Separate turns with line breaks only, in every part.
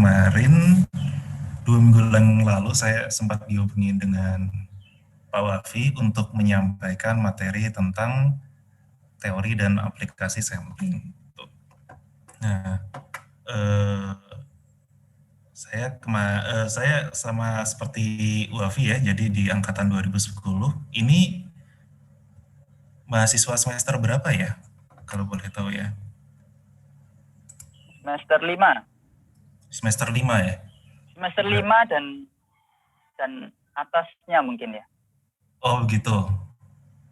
kemarin 2 minggu yang lalu saya sempat dihubungi dengan Pak Wafi untuk menyampaikan materi tentang teori dan aplikasi sampling. Nah, saya sama seperti Wafi ya, jadi di angkatan 2010. Ini mahasiswa semester berapa ya, kalau boleh tahu ya?
Semester 5.
Semester 5 ya?
Semester 5 dan atasnya mungkin ya.
Oh begitu.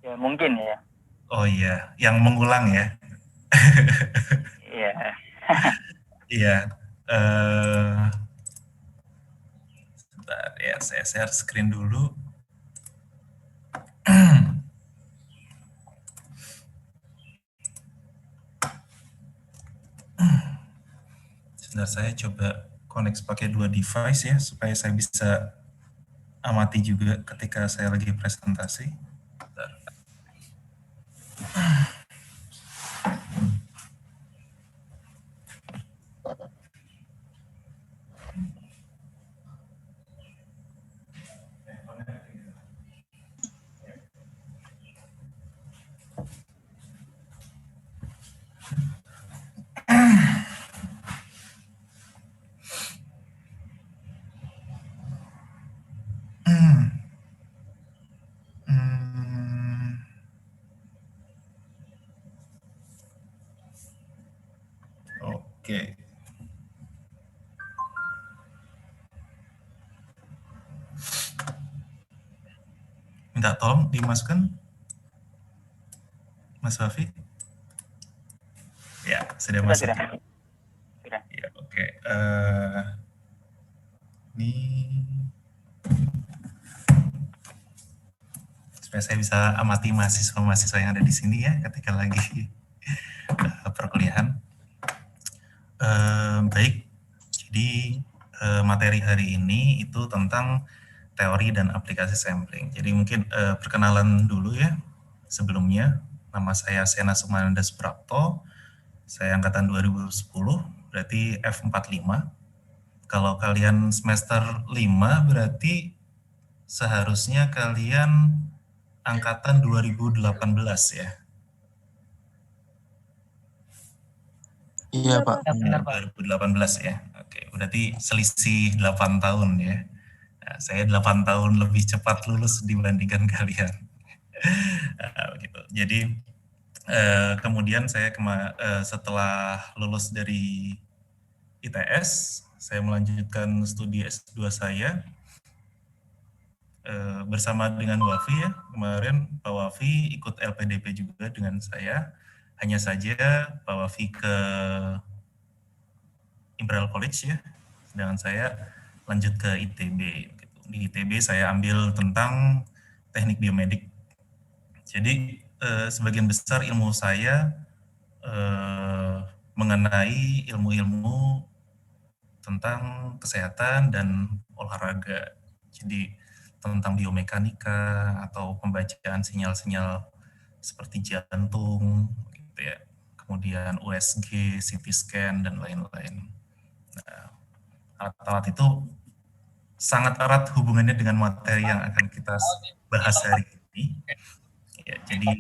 Ya mungkin ya.
Oh iya, yang mengulang ya.
Iya.
Iya. Sebentar ya, saya share screen dulu. Sebentar, saya coba connect pakai 2 device ya, supaya saya bisa amati juga ketika saya lagi presentasi. Bentar. Oke. Minta tolong dimasukkan, Mas Wafi. Ya, sudah masuk.
Sudah.
Ya, oke. Ini supaya saya bisa amati mahasiswa-mahasiswa yang ada di sini ya ketika lagi perkuliahan. Baik, jadi materi hari ini itu tentang teori dan aplikasi sampling. Jadi mungkin perkenalan dulu ya sebelumnya. Nama saya Sena Sumananda Suprapto, saya angkatan 2010, berarti F45. Kalau kalian semester 5 berarti seharusnya kalian angkatan 2018 ya?
Iya Pak.
2018 ya. Oke, berarti selisih 8 tahun ya. Nah, saya 8 tahun lebih cepat lulus dibandingkan kalian. Begitu. Jadi kemudian saya setelah lulus dari ITS, saya melanjutkan studi S2 saya bersama dengan Wafi ya. Kemarin Pak Wafi ikut LPDP juga dengan saya. Hanya saja Pak Wafi ke Imperial College ya, sedangkan saya lanjut ke ITB. Di ITB saya ambil tentang teknik biomedik. Jadi sebagian besar ilmu saya mengenai ilmu-ilmu tentang kesehatan dan olahraga. Jadi tentang biomekanika atau pembacaan sinyal-sinyal seperti jantung, gitu ya. Kemudian USG, CT scan dan lain-lain. Nah, alat-alat itu sangat erat hubungannya dengan materi yang akan kita bahas hari ini. Ya, jadi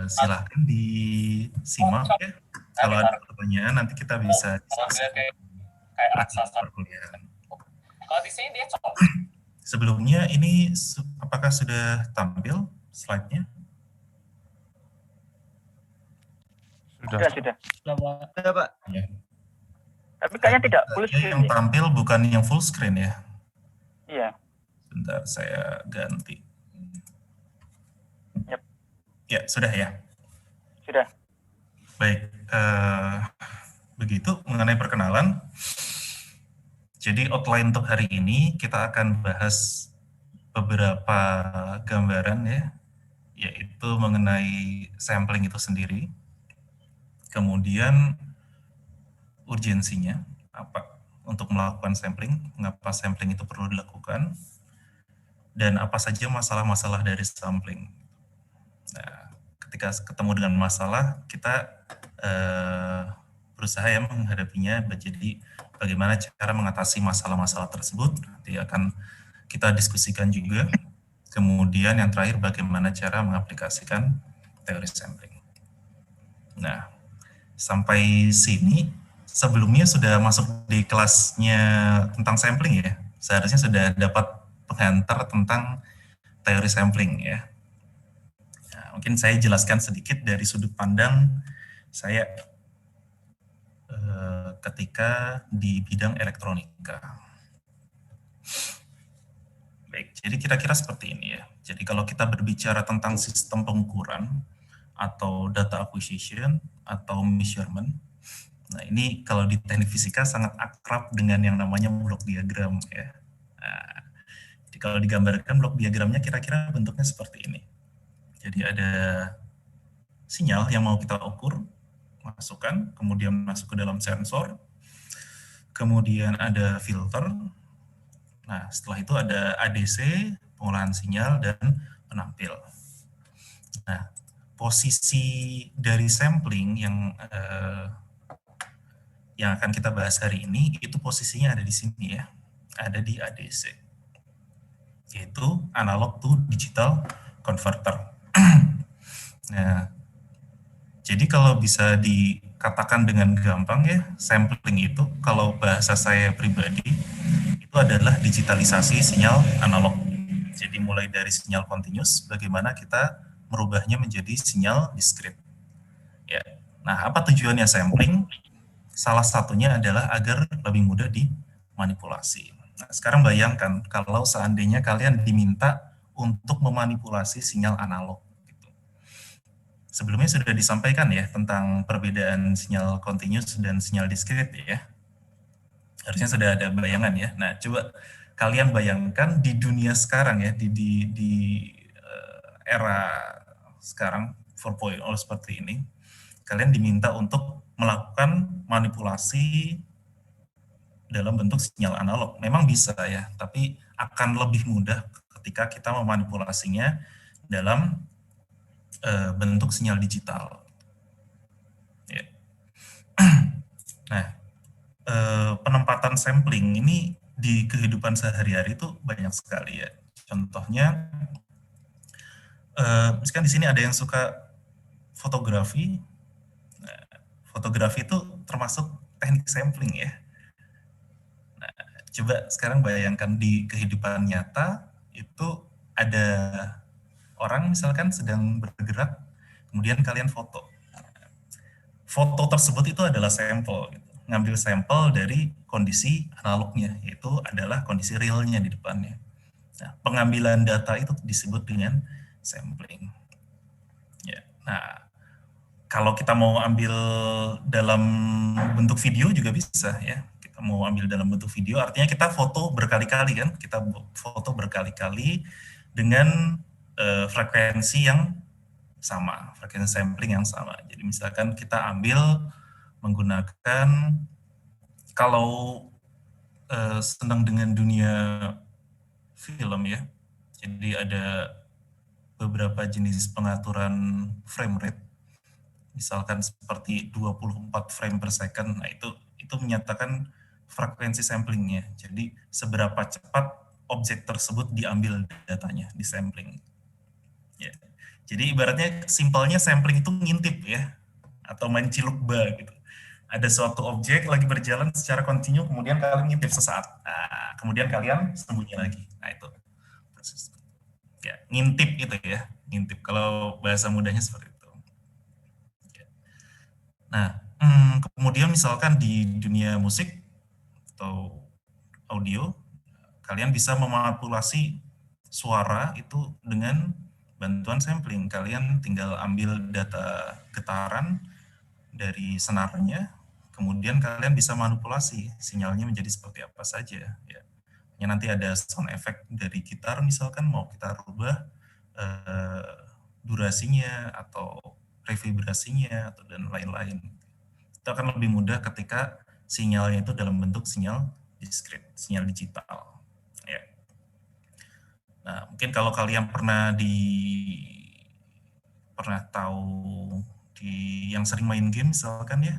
silahkan disimak ya. Kalau ada pertanyaan nanti kita bisa diskusi perkuliahan.
Kalau di sini dia
Sebelumnya ini apakah sudah tampil slide-nya?
Sudah.
Sudah Pak.
Ya.
Tapi kayaknya tidak full screen.
Yang tampil bukan yang full screen ya?
Iya.
Sebentar, saya ganti.
Yep.
Ya, sudah ya?
Sudah.
Baik, begitu mengenai perkenalan. Jadi outline untuk hari ini kita akan bahas beberapa gambaran ya, yaitu mengenai sampling itu sendiri. Kemudian urgensinya apa untuk melakukan sampling, mengapa sampling itu perlu dilakukan, dan apa saja masalah-masalah dari sampling. Nah, ketika ketemu dengan masalah, kita berusaha ya menghadapinya. Jadi bagaimana cara mengatasi masalah-masalah tersebut, nanti akan kita diskusikan juga. Kemudian yang terakhir, bagaimana cara mengaplikasikan teori sampling. Nah, sampai sini sebelumnya sudah masuk di kelasnya tentang sampling ya. Seharusnya sudah dapat pengantar tentang teori sampling ya. Nah, mungkin saya jelaskan sedikit dari sudut pandang saya ketika di bidang elektronika. Baik, jadi kira-kira seperti ini ya. Jadi kalau kita berbicara tentang sistem pengukuran atau data acquisition atau measurement, nah ini kalau di teknik fisika sangat akrab dengan yang namanya blok diagram ya. Nah, jadi kalau digambarkan blok diagramnya kira-kira bentuknya seperti ini. Jadi ada sinyal yang mau kita ukur, masukkan, kemudian masuk ke dalam sensor, kemudian ada filter. Nah, setelah itu ada ADC, pengolahan sinyal, dan penampil. Nah, posisi dari sampling yang akan kita bahas hari ini, itu posisinya ada di sini ya, ada di ADC, yaitu analog to digital converter. Nah, jadi kalau bisa dikatakan dengan gampang ya, sampling itu kalau bahasa saya pribadi, itu adalah digitalisasi sinyal analog. Jadi mulai dari sinyal continuous, bagaimana kita merubahnya menjadi sinyal diskrit. Ya. Nah, apa tujuannya sampling? Salah satunya adalah agar lebih mudah dimanipulasi. Nah, sekarang bayangkan kalau seandainya kalian diminta untuk memanipulasi sinyal analog. Gitu. Sebelumnya sudah disampaikan ya tentang perbedaan sinyal continuous dan sinyal diskrit ya. Harusnya sudah ada bayangan ya. Nah, coba kalian bayangkan di dunia sekarang ya, di era sekarang 4.0 seperti ini, kalian diminta untuk melakukan manipulasi dalam bentuk sinyal analog. Memang bisa ya, tapi akan lebih mudah ketika kita memanipulasinya dalam bentuk sinyal digital. Ya. Nah, penempatan sampling ini di kehidupan sehari-hari itu banyak sekali ya. Contohnya, misalkan di sini ada yang suka fotografi. Nah, fotografi itu termasuk teknik sampling ya. Nah, coba sekarang bayangkan di kehidupan nyata itu ada orang misalkan sedang bergerak, kemudian kalian foto. Foto tersebut itu adalah sampel. Gitu. Ngambil sampel dari kondisi analognya, yaitu adalah kondisi realnya di depannya. Nah, pengambilan data itu disebut dengan sampling. Ya. Nah, kalau kita mau ambil dalam bentuk video juga bisa ya. Kita mau ambil dalam bentuk video, artinya kita foto berkali-kali kan. Kita foto berkali-kali dengan frekuensi yang sama, frekuensi sampling yang sama. Jadi misalkan kita ambil menggunakan, kalau senang dengan dunia film ya, jadi ada beberapa jenis pengaturan frame rate, misalkan seperti 24 frame per second, nah itu menyatakan frekuensi samplingnya, jadi seberapa cepat objek tersebut diambil datanya, di sampling. Ya. Jadi ibaratnya simpelnya sampling itu ngintip ya, atau main cilukba gitu. Ada suatu objek lagi berjalan secara kontinu, kemudian kalian ngintip sesaat. Nah, kemudian kalian sembunyi lagi. Nah, itu proses. Ya, ngintip itu ya, ngintip. Kalau bahasa mudahnya seperti itu. Nah, kemudian misalkan di dunia musik atau audio, kalian bisa memanipulasi suara itu dengan bantuan sampling. Kalian tinggal ambil data getaran dari senarnya, kemudian kalian bisa manipulasi sinyalnya menjadi seperti apa saja. Ya. Nanti ada sound effect dari gitar misalkan, mau kita rubah durasinya atau revibrasinya atau dan lain-lain. Itu akan lebih mudah ketika sinyalnya itu dalam bentuk sinyal diskrit, sinyal digital. Ya. Nah, mungkin kalau kalian pernah tahu yang sering main game misalkan ya,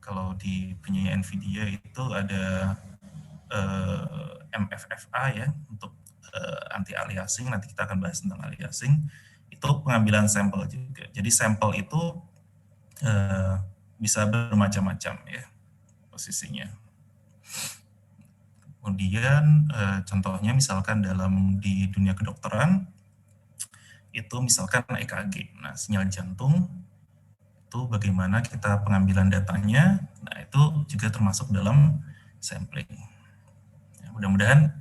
Kalau di punya NVIDIA itu ada MFFA ya, untuk anti aliasing. Nanti kita akan bahas tentang aliasing. Itu pengambilan sampel juga. Jadi sampel itu bisa bermacam-macam ya posisinya. Kemudian contohnya misalkan di dunia kedokteran, itu misalkan EKG. Nah, sinyal jantung itu bagaimana kita pengambilan datanya. Nah, itu juga termasuk dalam sampling. Ya, mudah-mudahan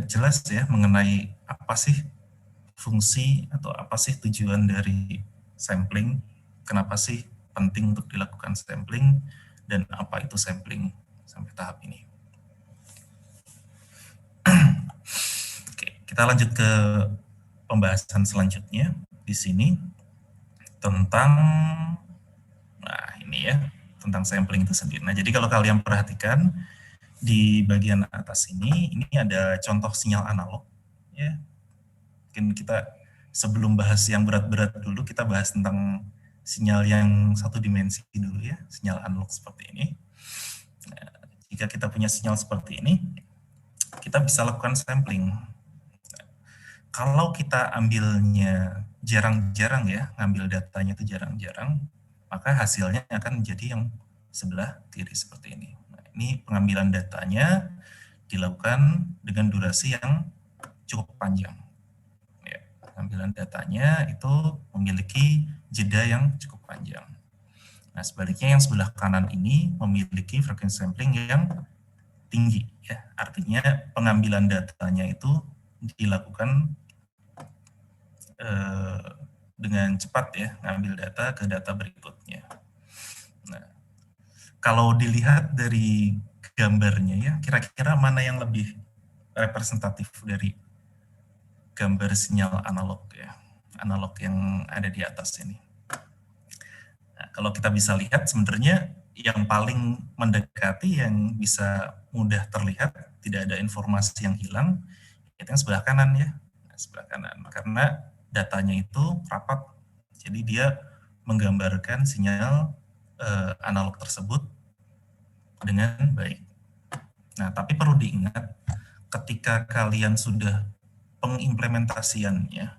jelas ya mengenai apa sih fungsi atau apa sih tujuan dari sampling, kenapa sih penting untuk dilakukan sampling, dan apa itu sampling sampai tahap ini. Oke, kita lanjut ke pembahasan selanjutnya di sini tentang, nah ini ya, tentang sampling itu sendiri. Nah, jadi kalau kalian perhatikan di bagian atas ini ada contoh sinyal analog ya. Mungkin kita sebelum bahas yang berat-berat dulu, kita bahas tentang sinyal yang satu dimensi dulu ya, sinyal analog seperti ini. Nah, jika kita punya sinyal seperti ini, kita bisa lakukan sampling. Kalau kita ambilnya jarang-jarang ya, ngambil datanya itu jarang-jarang, maka hasilnya akan menjadi yang sebelah kiri seperti ini. Nah, ini pengambilan datanya dilakukan dengan durasi yang cukup panjang. Ya, pengambilan datanya itu memiliki jeda yang cukup panjang. Nah, sebaliknya yang sebelah kanan ini memiliki frekuensi sampling yang tinggi. Ya, artinya pengambilan datanya itu dilakukan dengan cepat ya, ngambil data ke data berikutnya. Nah, kalau dilihat dari gambarnya ya, kira-kira mana yang lebih representatif dari gambar sinyal analog ya, analog yang ada di atas ini. Nah, kalau kita bisa lihat sebenarnya yang paling mendekati, yang bisa mudah terlihat, tidak ada informasi yang hilang, itu yang sebelah kanan ya, sebelah kanan, karena datanya itu rapat, jadi dia menggambarkan sinyal analog tersebut dengan baik. Nah, tapi perlu diingat, ketika kalian sudah pengimplementasiannya,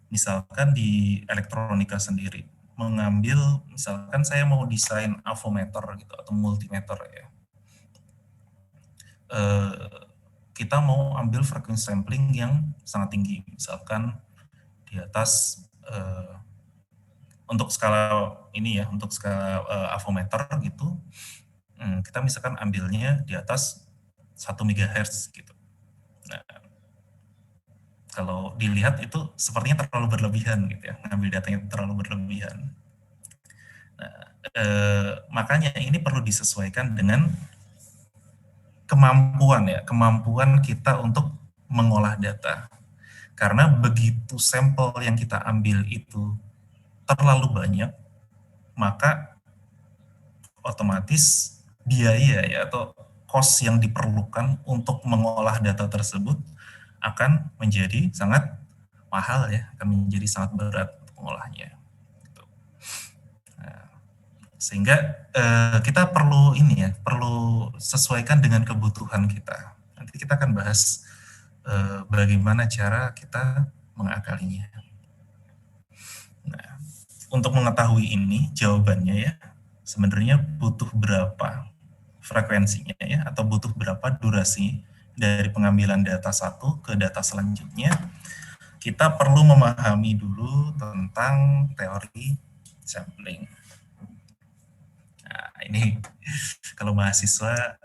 misalkan di elektronika sendiri, mengambil, misalkan saya mau desain avometer gitu, atau multimeter ya, kita mau ambil frekuensi sampling yang sangat tinggi, misalkan di atas untuk skala ini ya, untuk skala avometer gitu, kita misalkan ambilnya di atas 1 MHz gitu. Nah, kalau dilihat itu sepertinya terlalu berlebihan gitu ya, ngambil datanya terlalu berlebihan. Nah, makanya ini perlu disesuaikan dengan kemampuan kita untuk mengolah data. Karena begitu sampel yang kita ambil itu terlalu banyak, maka otomatis biaya ya, atau cost yang diperlukan untuk mengolah data tersebut akan menjadi sangat mahal ya, akan menjadi sangat berat untuk mengolahnya. Nah, sehingga kita perlu ini ya, perlu sesuaikan dengan kebutuhan kita. Nanti kita akan bahas bagaimana cara kita mengakalinya. Nah, untuk mengetahui ini jawabannya ya, sebenarnya butuh berapa frekuensinya ya, atau butuh berapa durasi dari pengambilan data satu ke data selanjutnya. Kita perlu memahami dulu tentang teori sampling. Nah, ini kalau mahasiswa,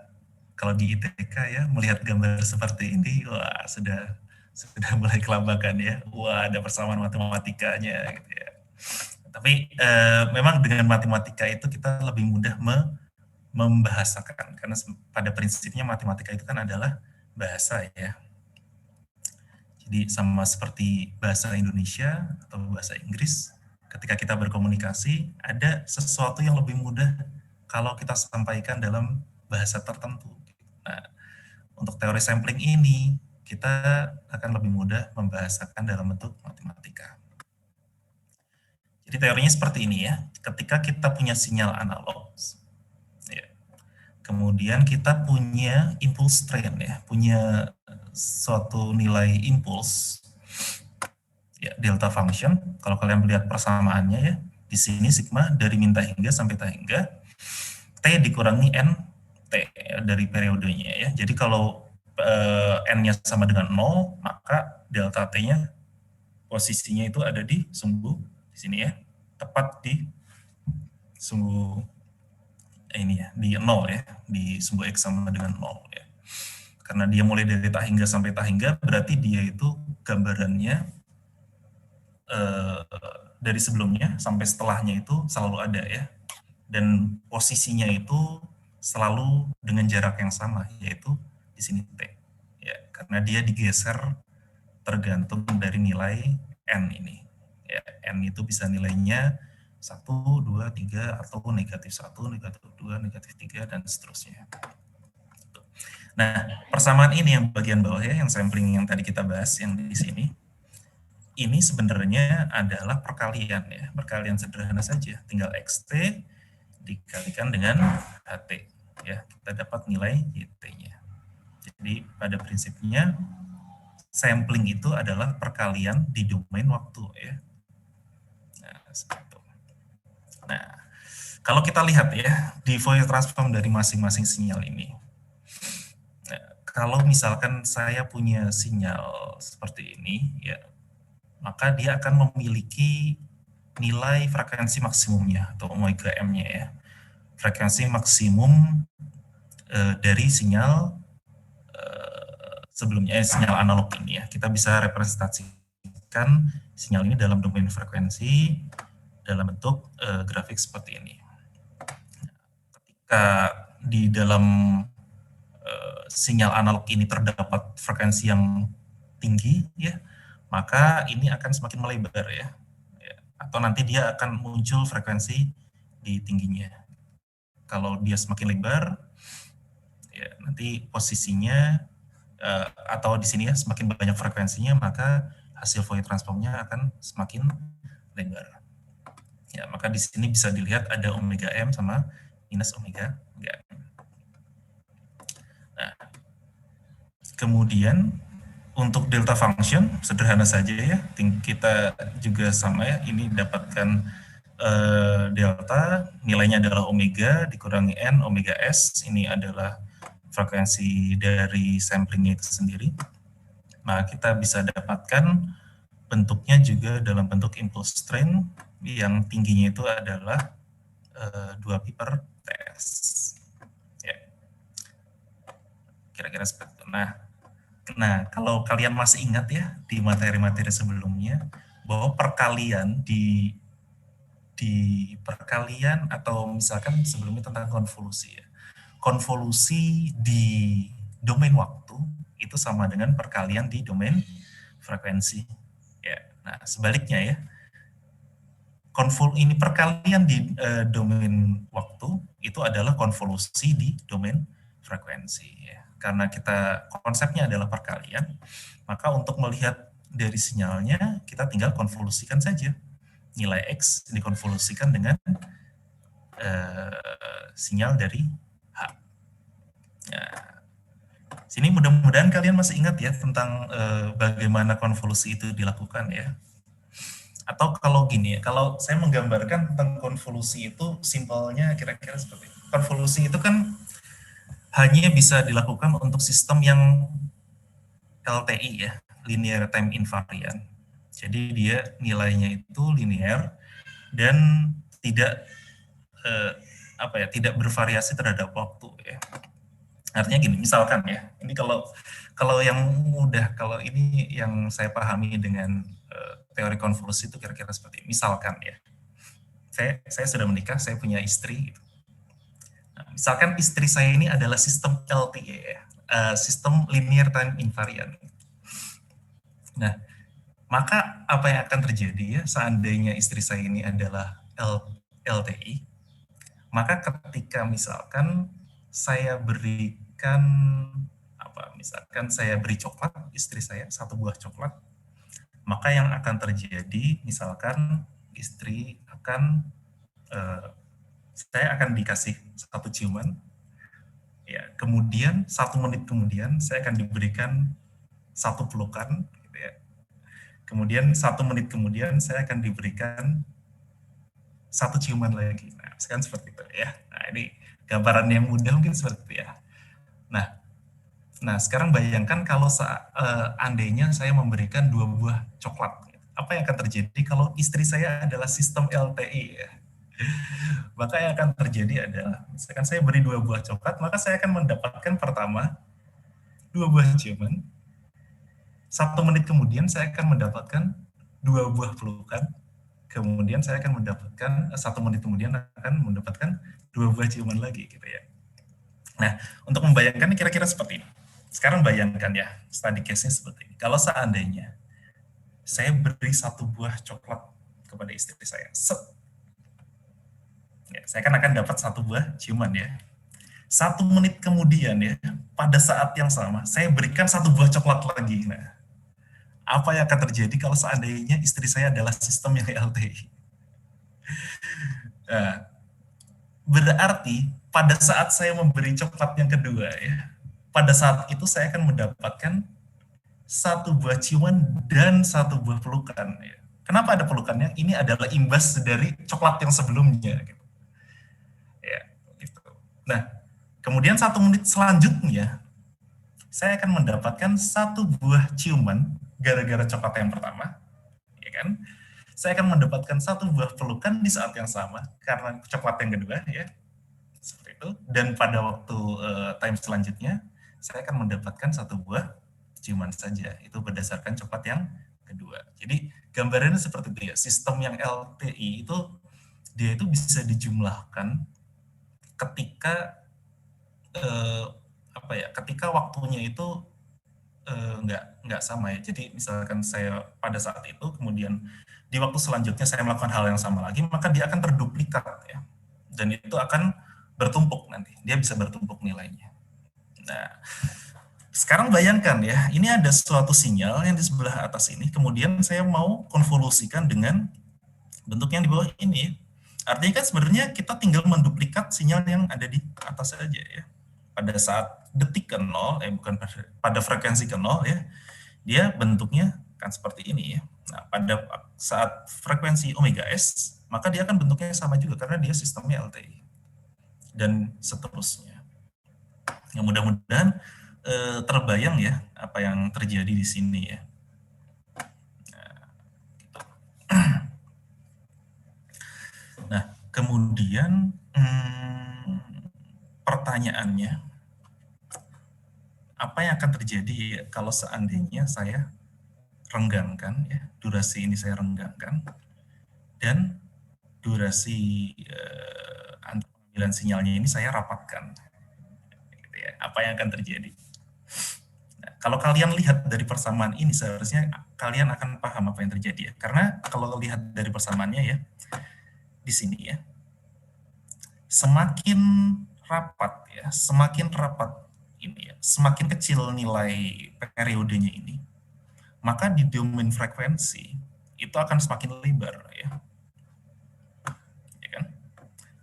kalau di ITK ya, melihat gambar seperti ini, wah sudah mulai kelabakan ya, wah ada persamaan matematikanya gitu ya. Tapi memang dengan matematika itu kita lebih mudah membahasakan, karena pada prinsipnya matematika itu kan adalah bahasa ya. Jadi sama seperti bahasa Indonesia atau bahasa Inggris, ketika kita berkomunikasi, ada sesuatu yang lebih mudah kalau kita sampaikan dalam bahasa tertentu. Nah, untuk teori sampling ini, kita akan lebih mudah membahasakan dalam bentuk matematika. Jadi teorinya seperti ini ya, ketika kita punya sinyal analog, Kemudian kita punya impulse train ya, punya suatu nilai impuls ya, delta function. Kalau kalian melihat persamaannya ya, di sini sigma dari min tak hingga sampai tak hingga t dikurangi n t ya, dari periodenya ya. Jadi kalau n-nya sama dengan 0, maka delta t-nya posisinya itu ada di sumbu di sini ya, tepat di sumbu ini ya, di 0 ya, di sumbu x sama dengan 0 ya. Karena dia mulai dari tak hingga sampai tak hingga, berarti dia itu gambarannya dari sebelumnya sampai setelahnya itu selalu ada ya. Dan posisinya itu selalu dengan jarak yang sama, yaitu di sini t. Ya, karena dia digeser tergantung dari nilai n ini. Ya, n itu bisa nilainya 1, 2, 3, atau negatif 1, negatif 2, negatif 3, dan seterusnya. Nah, persamaan ini yang bagian bawah ya, yang sampling yang tadi kita bahas, yang di sini, ini sebenarnya adalah perkalian ya, perkalian sederhana saja, tinggal xt dikalikan dengan ht ya, kita dapat nilai yt-nya. Jadi pada prinsipnya sampling itu adalah perkalian di domain waktu ya. Nah, seperti itu. Nah, kalau kita lihat ya di Fourier transform dari masing-masing sinyal ini, nah, kalau misalkan saya punya sinyal seperti ini ya, maka dia akan memiliki nilai frekuensi maksimumnya atau omega m-nya ya. Frekuensi maksimum dari sinyal sebelumnya, sinyal analog ini ya. Kita bisa representasikan sinyal ini dalam domain frekuensi dalam bentuk grafik seperti ini. Ketika di dalam sinyal analog ini terdapat frekuensi yang tinggi ya, maka ini akan semakin melebar ya. Atau nanti dia akan muncul frekuensi di tingginya. Kalau dia semakin lebar, ya nanti posisinya atau di sini ya semakin banyak frekuensinya, maka hasil Fourier transformnya akan semakin lebar. Ya, maka di sini bisa dilihat ada omega m sama minus omega m. Nah, kemudian untuk delta function sederhana saja ya, kita juga sama ya, ini dapatkan delta, nilainya adalah omega dikurangi n omega s, ini adalah frekuensi dari samplingnya itu sendiri. Nah, kita bisa dapatkan bentuknya juga dalam bentuk impulse train yang tingginya itu adalah 2 pi per ts. Ya. Kira-kira seperti itu. Nah, kalau kalian masih ingat ya di materi-materi sebelumnya bahwa perkalian di perkalian atau misalkan sebelumnya tentang konvolusi ya. Konvolusi di domain waktu itu sama dengan perkalian di domain frekuensi. Ya. Nah, sebaliknya ya. Ini perkalian di domain waktu itu adalah konvolusi di domain frekuensi ya. Karena kita konsepnya adalah perkalian, maka untuk melihat dari sinyalnya kita tinggal konvolusikan saja. Nilai X dikonvolusikan dengan sinyal dari H. Nah, sini mudah-mudahan kalian masih ingat ya tentang bagaimana konvolusi itu dilakukan ya. Atau kalau gini ya, kalau saya menggambarkan tentang konvolusi itu simpelnya kira-kira seperti itu. Konvolusi itu kan hanya bisa dilakukan untuk sistem yang LTI ya, linear time invariant. Jadi dia nilainya itu linear dan tidak tidak bervariasi terhadap waktu ya. Artinya gini, misalkan ya, ini kalau yang mudah, kalau ini yang saya pahami dengan teori konvolusi itu kira-kira seperti ini. Misalkan ya, saya sudah menikah, saya punya istri. Gitu. Nah, misalkan istri saya ini adalah sistem LTI ya, sistem linear time invariant. Nah, maka apa yang akan terjadi ya seandainya istri saya ini adalah LTI, maka ketika misalkan saya berikan misalkan saya beri coklat istri saya, satu buah coklat, maka yang akan terjadi misalkan istri akan saya akan dikasih satu ciuman, Ya, kemudian 1 menit kemudian saya akan diberikan satu pelukan, gitu ya. Kemudian 1 menit kemudian saya akan diberikan satu ciuman lagi. Nah, sekarang seperti itu ya. Nah, ini gambaran yang mudah mungkin seperti itu ya. Nah, sekarang bayangkan kalau andainya saya memberikan 2 buah coklat. Apa yang akan terjadi kalau istri saya adalah sistem LTI ya? Maka yang akan terjadi adalah, misalkan saya beri 2 buah coklat, maka saya akan mendapatkan pertama 2 buah ciuman. 1 menit kemudian saya akan mendapatkan 2 buah pelukan. Kemudian saya akan mendapatkan 1 menit kemudian akan mendapatkan 2 buah ciuman lagi, gitu ya. Nah, untuk membayangkan kira-kira seperti ini. Sekarang bayangkan ya, study case-nya seperti ini. Kalau seandainya saya beri 1 buah coklat kepada istri saya, ya, saya kan akan dapat 1 buah ciuman ya. 1 menit kemudian ya, pada saat yang sama, saya berikan 1 buah coklat lagi. Nah, apa yang akan terjadi kalau seandainya istri saya adalah sistem yang LTI? Nah, berarti pada saat saya memberi coklat yang kedua ya, pada saat itu saya akan mendapatkan 1 buah ciuman dan 1 buah pelukan. Ya. Kenapa ada pelukannya? Ini adalah imbas dari coklat yang sebelumnya. Gitu. Ya, gitu. Nah, kemudian 1 menit selanjutnya, saya akan mendapatkan 1 buah ciuman gara-gara coklat yang pertama, ya kan? Saya akan mendapatkan 1 buah pelukan di saat yang sama karena coklat yang kedua, ya, seperti itu. Dan pada waktu time selanjutnya, saya akan mendapatkan 1 buah ciuman saja. Itu berdasarkan coklat yang kedua. Jadi gambarannya seperti itu ya. Sistem yang LTI itu dia itu bisa dijumlahkan ketika ketika waktunya itu nggak sama ya. Jadi misalkan saya pada saat itu, kemudian di waktu selanjutnya saya melakukan hal yang sama lagi, maka dia akan terduplikat ya. Dan itu akan bertumpuk nanti. Dia bisa bertumpuk nilainya. Nah, sekarang bayangkan ya, ini ada suatu sinyal yang di sebelah atas ini, kemudian saya mau konvolusikan dengan bentuk yang di bawah ini. Artinya kan sebenarnya kita tinggal menduplikat sinyal yang ada di atas saja ya. Pada saat detik ke 0, bukan pada frekuensi ke 0 ya, dia bentuknya kan seperti ini ya. Nah, pada saat frekuensi omega S, maka dia akan bentuknya sama juga karena dia sistemnya LTI. Dan seterusnya. Yang mudah-mudahan terbayang ya apa yang terjadi di sini ya. Nah, kemudian pertanyaannya, apa yang akan terjadi kalau seandainya saya renggangkan ya, durasi ini saya renggangkan, dan durasi pengambilan sinyalnya ini saya rapatkan. Gitu ya. Apa yang akan terjadi? Nah, kalau kalian lihat dari persamaan ini, seharusnya kalian akan paham apa yang terjadi ya. Karena kalau lihat dari persamaannya ya, di sini ya, semakin rapat ini ya, semakin kecil nilai periodenya ini, maka di domain frekuensi itu akan semakin lebar ya. Ya kan?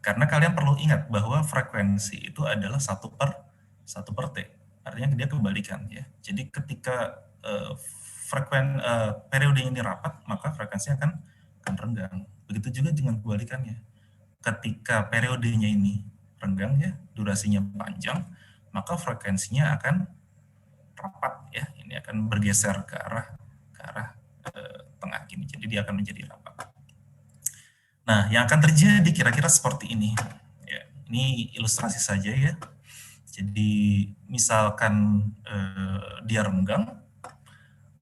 Karena kalian perlu ingat bahwa frekuensi itu adalah 1/T. Artinya dia kebalikan ya. Jadi ketika periode ini rapat, maka frekuensinya akan renggang. Begitu juga dengan kebalikannya. Ketika periodenya ini renggang ya, durasinya panjang, maka frekuensinya akan rapat ya. Ini akan bergeser ke arah tengah gini. Jadi dia akan menjadi rapat. Nah, yang akan terjadi kira-kira seperti ini. Ya, ini ilustrasi saja ya. Jadi misalkan dia renggang,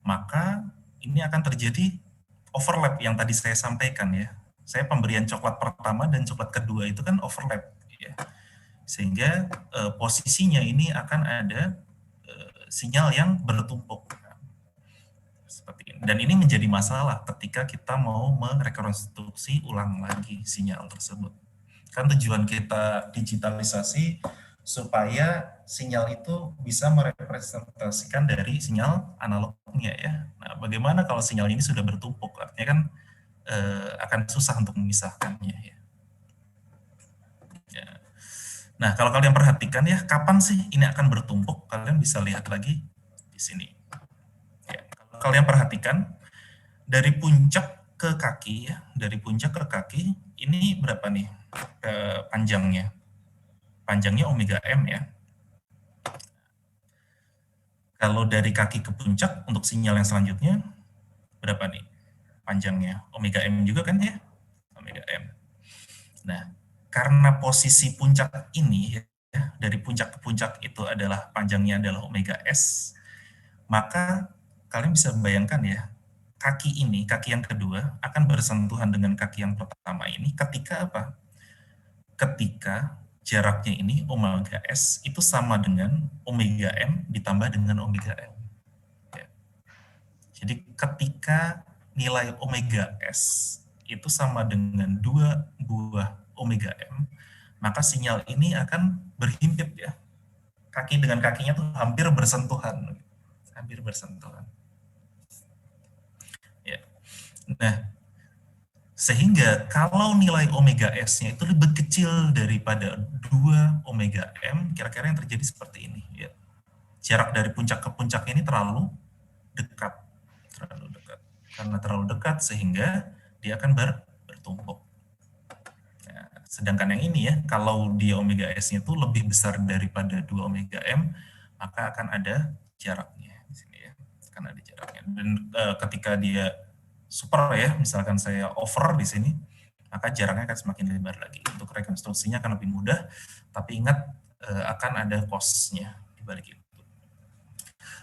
maka ini akan terjadi overlap yang tadi saya sampaikan ya. Saya pemberian coklat pertama dan coklat kedua itu kan overlap ya. Sehingga posisinya ini akan ada sinyal yang bertumpuk. Seperti ini. Dan ini menjadi masalah ketika kita mau merekonstruksi ulang lagi sinyal tersebut. Kan tujuan kita digitalisasi supaya sinyal itu bisa merepresentasikan dari sinyal analognya ya. Nah, bagaimana kalau sinyal ini sudah bertumpuk? Artinya kan akan susah untuk memisahkannya ya. Nah, kalau kalian perhatikan ya, kapan sih ini akan bertumpuk? Kalian bisa lihat lagi di sini. Ya, kalau kalian perhatikan, dari puncak ke kaki ya, dari puncak ke kaki, ini berapa nih panjangnya? Panjangnya omega M ya. Kalau dari kaki ke puncak, untuk sinyal yang selanjutnya, berapa nih panjangnya? Omega M juga kan ya? Omega M. Nah, karena posisi puncak ini, ya, dari puncak ke puncak itu adalah panjangnya adalah omega S, maka kalian bisa membayangkan ya, kaki ini, kaki yang kedua, akan bersentuhan dengan kaki yang pertama ini ketika apa? Ketika jaraknya ini omega S itu sama dengan omega M ditambah dengan omega M. Ya. Jadi ketika nilai omega S itu sama dengan 2 buah omega M, maka sinyal ini akan berhimpit ya. Kaki dengan kakinya tuh hampir bersentuhan. Hampir bersentuhan. Ya. Nah, sehingga kalau nilai omega S-nya itu lebih kecil daripada 2 omega M, kira-kira yang terjadi seperti ini. Ya. Jarak dari puncak ke puncak ini terlalu dekat. Terlalu dekat. Karena terlalu dekat sehingga dia akan bertumpuk. Nah, sedangkan yang ini ya, kalau dia omega S-nya itu lebih besar daripada 2 omega M, maka akan ada jaraknya di sini ya. Akan ada jaraknya. Dan ketika dia super ya, misalkan saya over di sini, maka jaraknya akan semakin lebar lagi. Untuk rekonstruksinya akan lebih mudah, tapi ingat akan ada cost-nya di balik itu.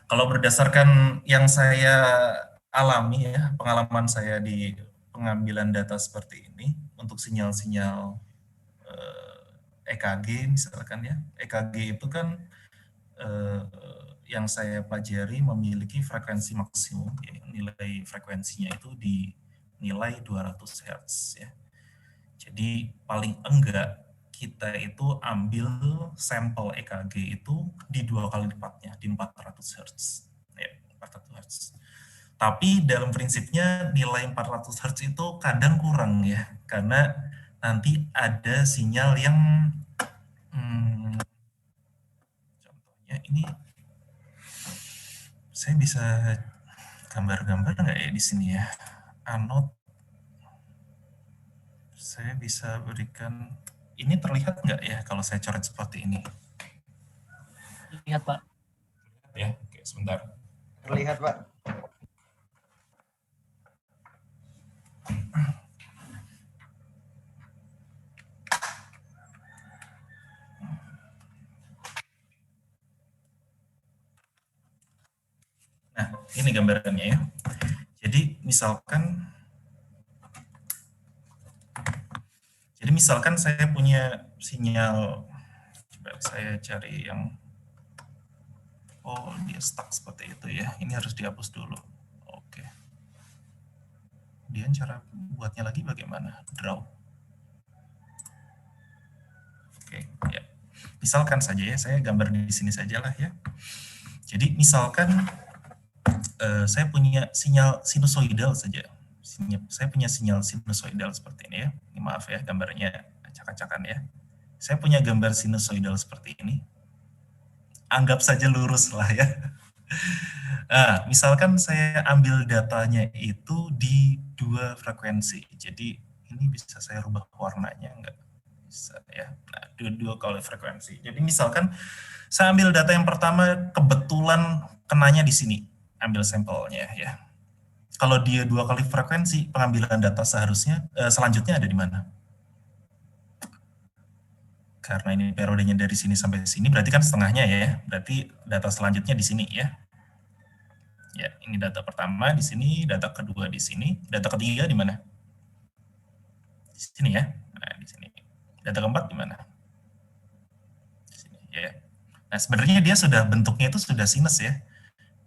Kalau berdasarkan yang saya alami ya, pengalaman saya di pengambilan data seperti ini, untuk sinyal-sinyal EKG misalkan ya, EKG itu kan yang saya pelajari memiliki frekuensi maksimum, ya, nilai frekuensinya itu di nilai 200 Hz ya. Jadi paling enggak kita itu ambil sampel EKG itu di 2 kali lipatnya, di 400 Hz. Ya, 400 Hz. Tapi dalam prinsipnya nilai 400 Hz itu kadang kurang ya, karena nanti ada sinyal yang contohnya ini saya bisa gambar-gambar nggak ya di sini ya? Anode saya bisa berikan, ini terlihat nggak ya kalau saya coret seperti ini?
Lihat Pak.
Ya, oke sebentar.
Terlihat Pak.
Nah, ini gambarannya ya. Jadi misalkan saya punya sinyal, coba saya cari yang, oh dia stuck seperti itu ya. Ini harus dihapus dulu. Oke. Kemudian cara buatnya lagi bagaimana? Draw. Oke, ya. Misalkan saja ya, saya gambar di sini sajalah ya. Jadi misalkan saya punya sinyal sinusoidal saja. Saya punya sinyal sinusoidal seperti ini ya. Ini maaf ya, gambarnya acak-acakan ya. Saya punya gambar sinusoidal seperti ini. Anggap saja lurus lah ya. Nah, misalkan saya ambil datanya itu di 2 frekuensi. Jadi ini bisa saya rubah warnanya enggak? Bisa ya. Nah, 2 kali frekuensi. Jadi misalkan saya ambil data yang pertama kebetulan kenanya di sini. Ambil sampelnya ya. Kalau dia 2 kali frekuensi, pengambilan data seharusnya selanjutnya ada di mana? Karena ini periodenya dari sini sampai sini, berarti kan setengahnya ya. Berarti data selanjutnya di sini ya. Ya, ini data pertama di sini, data kedua di sini, data ketiga di mana? Di sini ya. Nah, di sini. Data keempat di mana? Di sini ya. Nah, sebenarnya dia sudah bentuknya itu sudah sinus ya.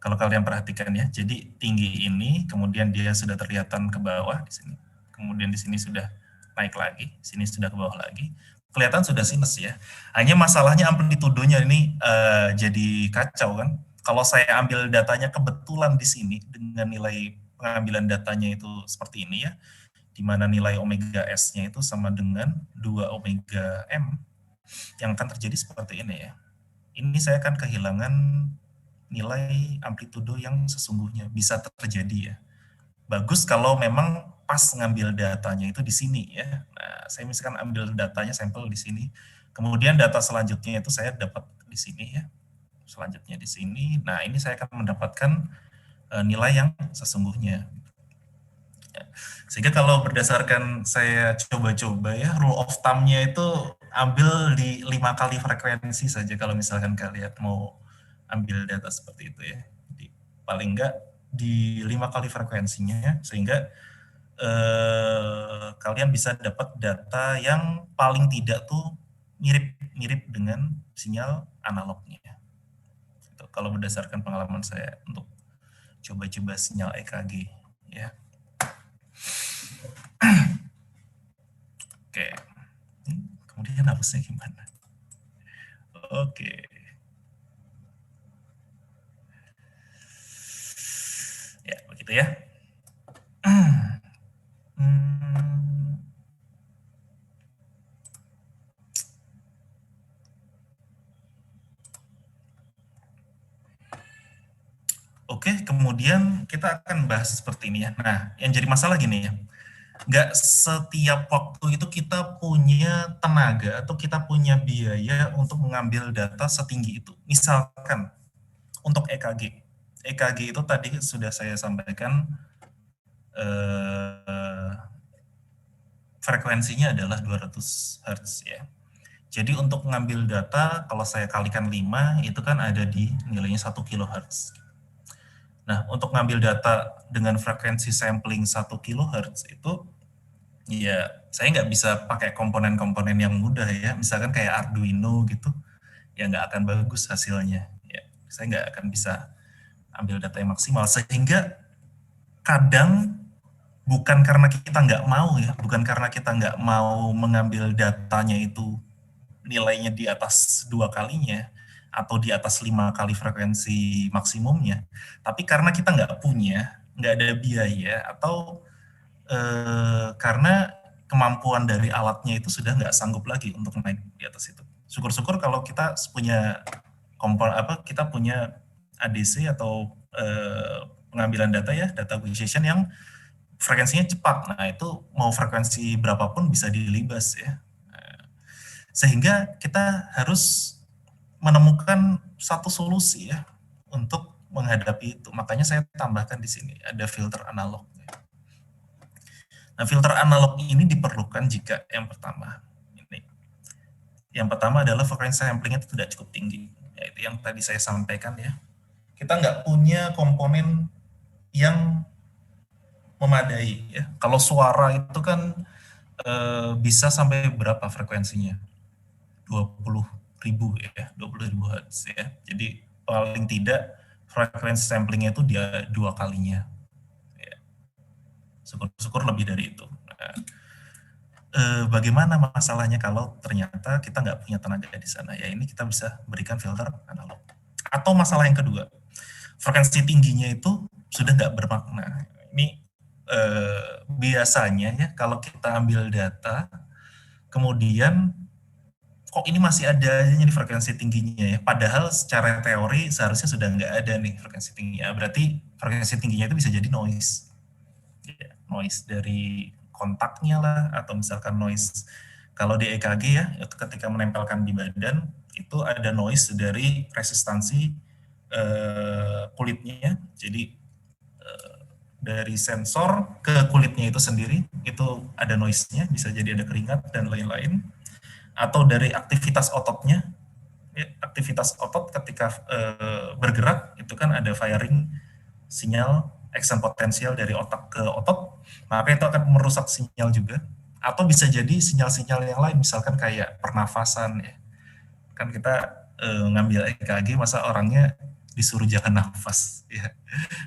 Kalau kalian perhatikan ya. Jadi tinggi ini, kemudian dia sudah terlihatan ke bawah di sini. Kemudian di sini sudah naik lagi, di sini sudah ke bawah lagi. Kelihatan sudah sinus ya. Hanya masalahnya amplitudonya ini jadi kacau kan. Kalau saya ambil datanya kebetulan di sini dengan nilai pengambilan datanya itu seperti ini ya, di mana nilai omega S-nya itu sama dengan 2 omega M, yang akan terjadi seperti ini ya. Ini saya akan kehilangan nilai amplitudo yang sesungguhnya, bisa terjadi ya. Bagus kalau memang pas ngambil datanya itu di sini ya. Nah, saya misalkan ambil datanya sampel di sini, kemudian data selanjutnya itu saya dapat di sini ya. Selanjutnya di sini. Nah, ini saya akan mendapatkan nilai yang sesungguhnya. Ya. Sehingga kalau berdasarkan saya coba-coba ya, rule of thumb-nya itu ambil di 5 kali frekuensi saja kalau misalkan kalian mau ambil data seperti itu ya. Jadi, paling enggak di 5 kali frekuensinya ya, sehingga kalian bisa dapat data yang paling tidak tuh mirip-mirip dengan sinyal analognya. Itu kalau berdasarkan pengalaman saya untuk coba-coba sinyal EKG ya. Oke, kemudian hapusnya gimana? Oke. Ya, begitu ya. Oke, kemudian kita akan bahas seperti ini ya. Nah, yang jadi masalah gini ya, nggak setiap waktu itu kita punya tenaga atau kita punya biaya untuk mengambil data setinggi itu. Misalkan untuk EKG. EKG itu tadi sudah saya sampaikan frekuensinya adalah 200 Hz ya. Jadi untuk mengambil data, kalau saya kalikan 5, itu kan ada di nilainya 1 kHz. Nah, untuk ngambil data dengan frekuensi sampling 1 kHz itu, ya saya nggak bisa pakai komponen-komponen yang mudah ya, misalkan kayak Arduino gitu, ya nggak akan bagus hasilnya. Ya, saya nggak akan bisa ambil data yang maksimal, sehingga kadang bukan karena kita nggak mau ya, bukan karena kita nggak mau mengambil datanya itu nilainya di atas 2 kalinya, atau di atas 5 kali frekuensi maksimumnya, tapi karena kita nggak punya, nggak ada biaya, atau karena kemampuan dari alatnya itu sudah nggak sanggup lagi untuk naik di atas itu. Syukur-syukur kalau kita punya kita punya ADC atau pengambilan data ya, data acquisition yang frekuensinya cepat. Nah, itu mau frekuensi berapapun bisa dilibas ya. Sehingga kita harus menemukan satu solusi ya untuk menghadapi itu. Makanya saya tambahkan di sini ada filter analog. Nah, filter analog ini diperlukan jika yang pertama adalah frekuensi samplingnya itu tidak cukup tinggi. Yaitu yang tadi saya sampaikan ya. Kita nggak punya komponen yang memadai ya. Kalau suara itu kan bisa sampai berapa frekuensinya? 20.000 ya, 20.000 Hz ya. Jadi paling tidak frekuensi samplingnya itu dia 2 kalinya. Ya. Syukur-syukur lebih dari itu. Nah, bagaimana masalahnya kalau ternyata kita nggak punya tenaga di sana? Ya ini kita bisa berikan filter analog. Atau masalah yang kedua, frekuensi tingginya itu sudah nggak bermakna. Ini biasanya ya kalau kita ambil data, kemudian kok ini masih ada aja nih frekuensi tingginya ya. Padahal secara teori seharusnya sudah nggak ada nih frekuensi tingginya. Berarti frekuensi tingginya itu bisa jadi noise. Ya, noise dari kontaknya lah, atau misalkan noise kalau di EKG ya, itu ketika menempelkan di badan, itu ada noise dari resistansi kulitnya. Jadi dari sensor ke kulitnya itu sendiri, itu ada noise-nya, bisa jadi ada keringat dan lain-lain. Atau dari aktivitas ototnya, ya, aktivitas otot ketika bergerak, itu kan ada firing sinyal action potensial dari otak ke otot, maka itu akan merusak sinyal juga. Atau bisa jadi sinyal-sinyal yang lain, misalkan kayak pernafasan ya. Kan kita ngambil EKG, masa orangnya disuruh jangan nafas ya.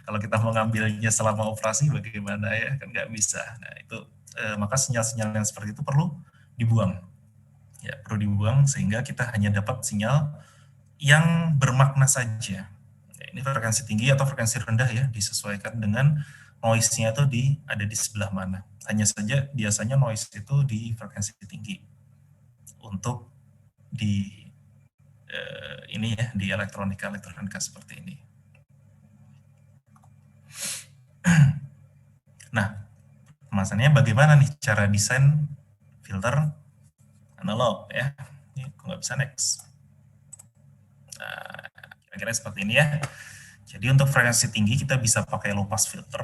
Kalau kita mau ngambilnya selama operasi bagaimana ya, kan nggak bisa. Nah itu maka sinyal-sinyal yang seperti itu perlu dibuang. Ya, perlu dibuang sehingga kita hanya dapat sinyal yang bermakna saja. Ya, ini frekuensi tinggi atau frekuensi rendah ya, disesuaikan dengan noise-nya itu ada di sebelah mana. Hanya saja biasanya noise itu di frekuensi tinggi untuk di ini ya, di elektronika seperti ini. Nah, pemasannya bagaimana nih cara desain filter analog ya? Ini kok nggak bisa next. Nah, kira-kira seperti ini ya. Jadi untuk frekuensi tinggi kita bisa pakai low pass filter.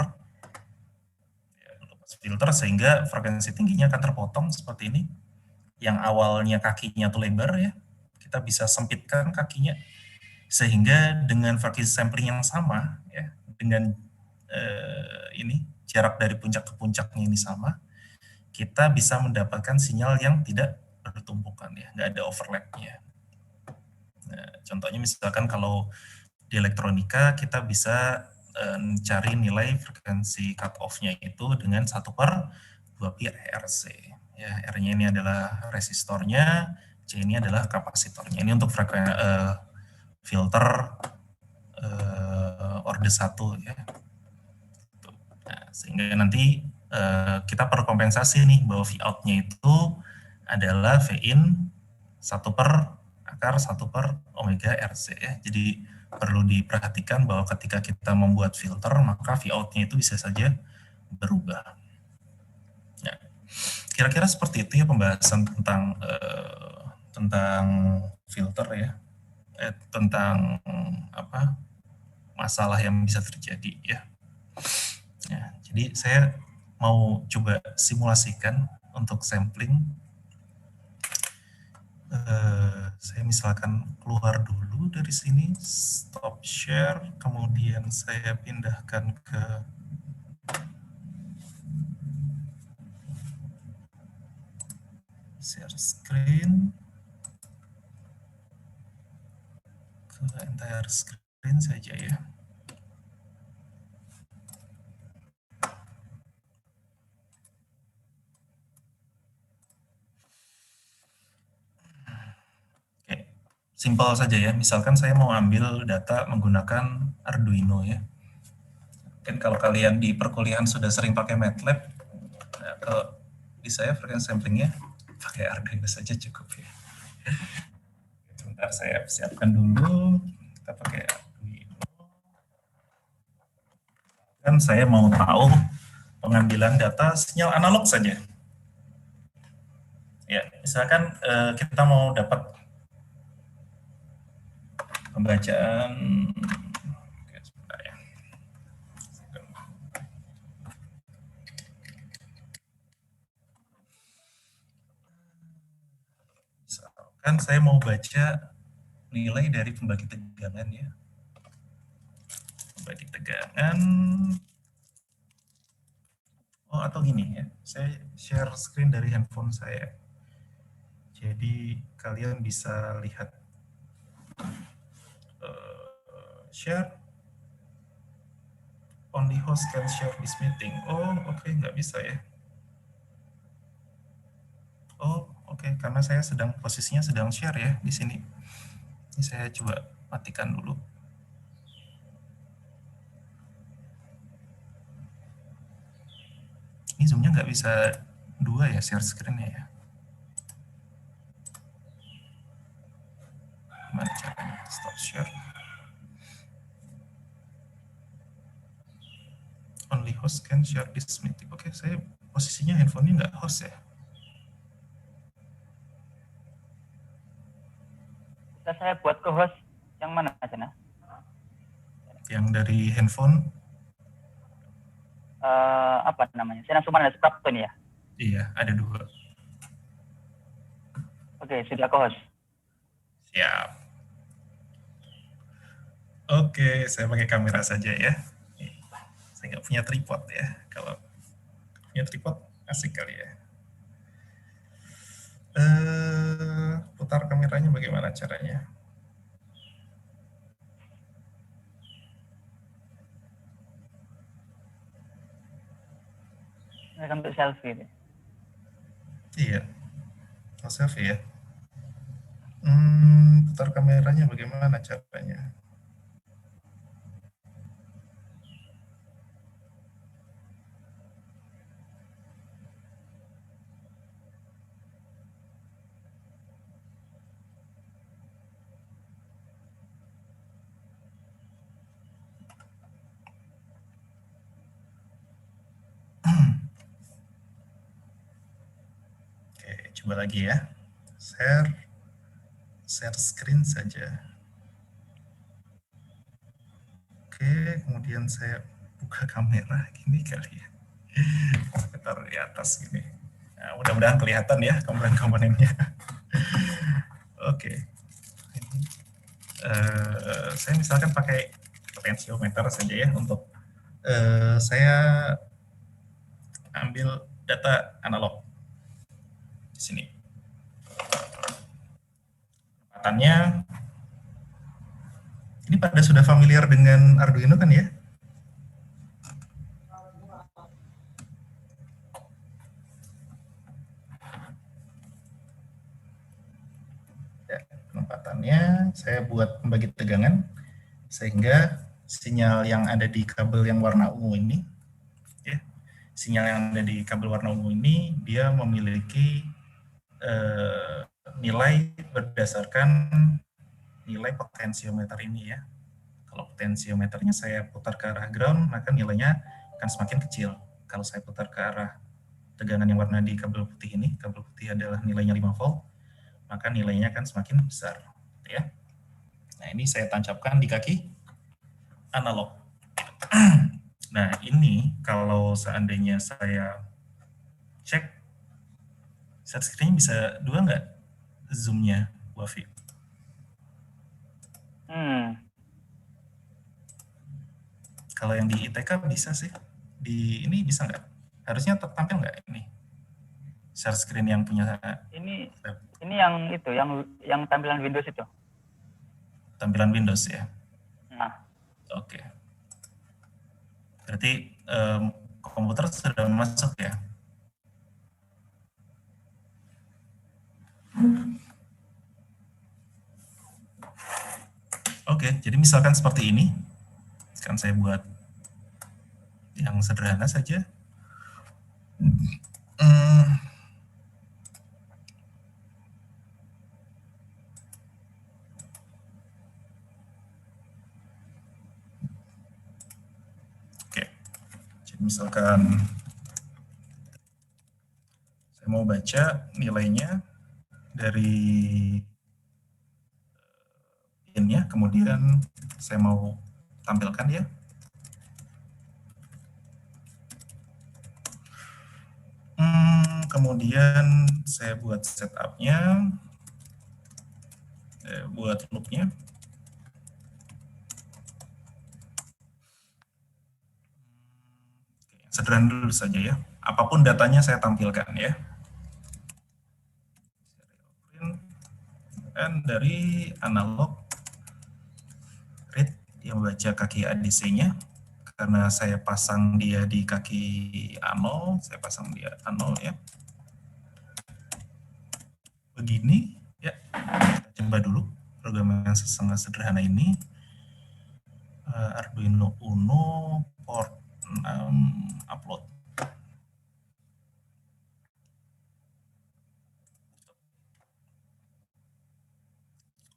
Ya, low pass filter sehingga frekuensi tingginya akan terpotong seperti ini. Yang awalnya kakinya tuh lebar ya, kita bisa sempitkan kakinya sehingga dengan frekuensi sampling yang sama ya, dengan ini jarak dari puncak ke puncaknya ini sama, kita bisa mendapatkan sinyal yang tidak bertumpukan ya, nggak ada overlapnya. Nah, contohnya misalkan kalau di elektronika kita bisa cari nilai frekuensi cut off-nya itu dengan 1/2 pi RC. Ya, R-nya ini adalah resistornya, C ini adalah kapasitornya. Ini untuk frekuensi filter orde 1 ya. Nah, sehingga nanti kita perlu kompensasi nih bahwa V out-nya itu adalah V in 1/akar 1/omega RC ya. Jadi perlu diperhatikan bahwa ketika kita membuat filter maka V out-nya itu bisa saja berubah. Ya. Kira-kira seperti itu ya pembahasan tentang filter ya, tentang apa masalah yang bisa terjadi ya. Ya, jadi saya mau coba simulasikan untuk sampling. Saya misalkan keluar dulu dari sini, stop share, kemudian saya pindahkan ke share screen, ke entire screen saja ya. Oke, simpel saja ya. Misalkan saya mau ambil data menggunakan Arduino ya. Mungkin kalau kalian di perkuliahan sudah sering pakai MATLAB, nah, kalau di saya frekuensi samplingnya pakai Arduino saja cukup ya. Sebentar saya siapkan dulu, kita pakai Arduino. Dan saya mau tahu pengambilan data sinyal analog saja. Ya, misalkan kita mau dapat pembacaan, oke, sebentar ya. Misalkan saya mau baca nilai dari pembagi tegangan ya. Pembagi tegangan. Oh, atau gini ya, saya share screen dari handphone saya. Jadi kalian bisa lihat share. Only host can share this meeting. Oh, oke, nggak bisa ya. Oh, oke, karena saya posisinya sedang share ya di sini. Ini saya coba matikan dulu. Ini zoomnya nggak bisa 2 ya share screen-nya ya. Gimana caranya? Stop share. Only host can share this meeting. Oke, saya posisinya handphonenya nggak host ya.
Bisa saya buat ke host yang mana aja nah?
Yang dari handphone.
Apa namanya? Saya cuma ada Spratun ya?
Iya, ada 2.
Oke, sudah ke host.
Siap. Oke, saya pakai kamera saja ya. Saya nggak punya tripod ya. Kalau punya tripod, asik kali ya. Putar kameranya bagaimana caranya?
Ini kan untuk selfie. Deh.
Iya, selfie ya. Putar kameranya bagaimana caranya? Coba lagi ya. Share screen saja. Oke, kemudian saya buka kamera gini kali ya. Taruh di atas gini. Nah, mudah-mudahan kelihatan ya komponen-komponennya. Oke. Saya misalkan pakai potentiometer saja ya untuk saya ambil data analog di sini. Penempatannya ini pada sudah familiar dengan Arduino kan ya? Ya, penempatannya saya buat pembagi tegangan sehingga sinyal yang ada di kabel yang warna ungu ini, ya, sinyal yang ada di kabel warna ungu ini dia memiliki nilai berdasarkan nilai potensiometer ini ya. Kalau potensiometernya saya putar ke arah ground, maka nilainya akan semakin kecil. Kalau saya putar ke arah tegangan yang warna di kabel putih ini, kabel putih adalah nilainya 5 volt, maka nilainya akan semakin besar. Ya. Nah, ini saya tancapkan di kaki analog. Nah, ini kalau seandainya saya cek, share screen-nya bisa 2 nggak zoom-nya, Bu Afi? Kalau yang di ITK bisa sih. Di ini bisa nggak? Harusnya tampil nggak ini? Share screen yang punya
ini yang itu, yang tampilan Windows itu.
Tampilan Windows ya.
Nah.
Oke. Berarti komputer sudah masuk ya. Oke, jadi misalkan seperti ini. Sekarang saya buat yang sederhana saja. Oke, jadi misalkan saya mau baca nilainya dari pinnya, kemudian saya mau tampilkan ya. Kemudian saya buat setupnya, buat loopnya. Sederhana dulu saja ya. Apapun datanya saya tampilkan ya. Dan dari analog read yang baca kaki ADC-nya, karena saya pasang dia di kaki A0, saya pasang dia A0 ya. Begini ya, kita coba dulu program yang sangat sederhana ini. Arduino Uno port 6 upload.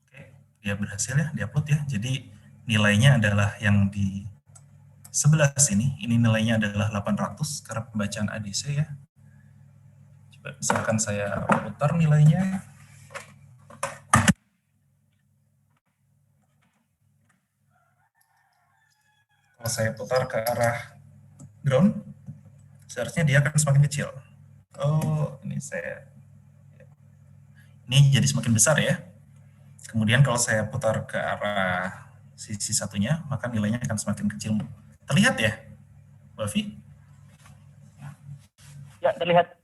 Oke, dia berhasil ya, diupload ya. Jadi nilainya adalah yang di sebelah sini. Ini nilainya adalah 800 karena pembacaan ADC ya. Coba misalkan saya putar nilainya. Kalau saya putar ke arah ground, seharusnya dia akan semakin kecil. Oh, ini jadi semakin besar ya. Kemudian kalau saya putar ke arah sisi satunya, maka nilainya akan semakin kecil. Terlihat ya, Bavi?
Ya, terlihat.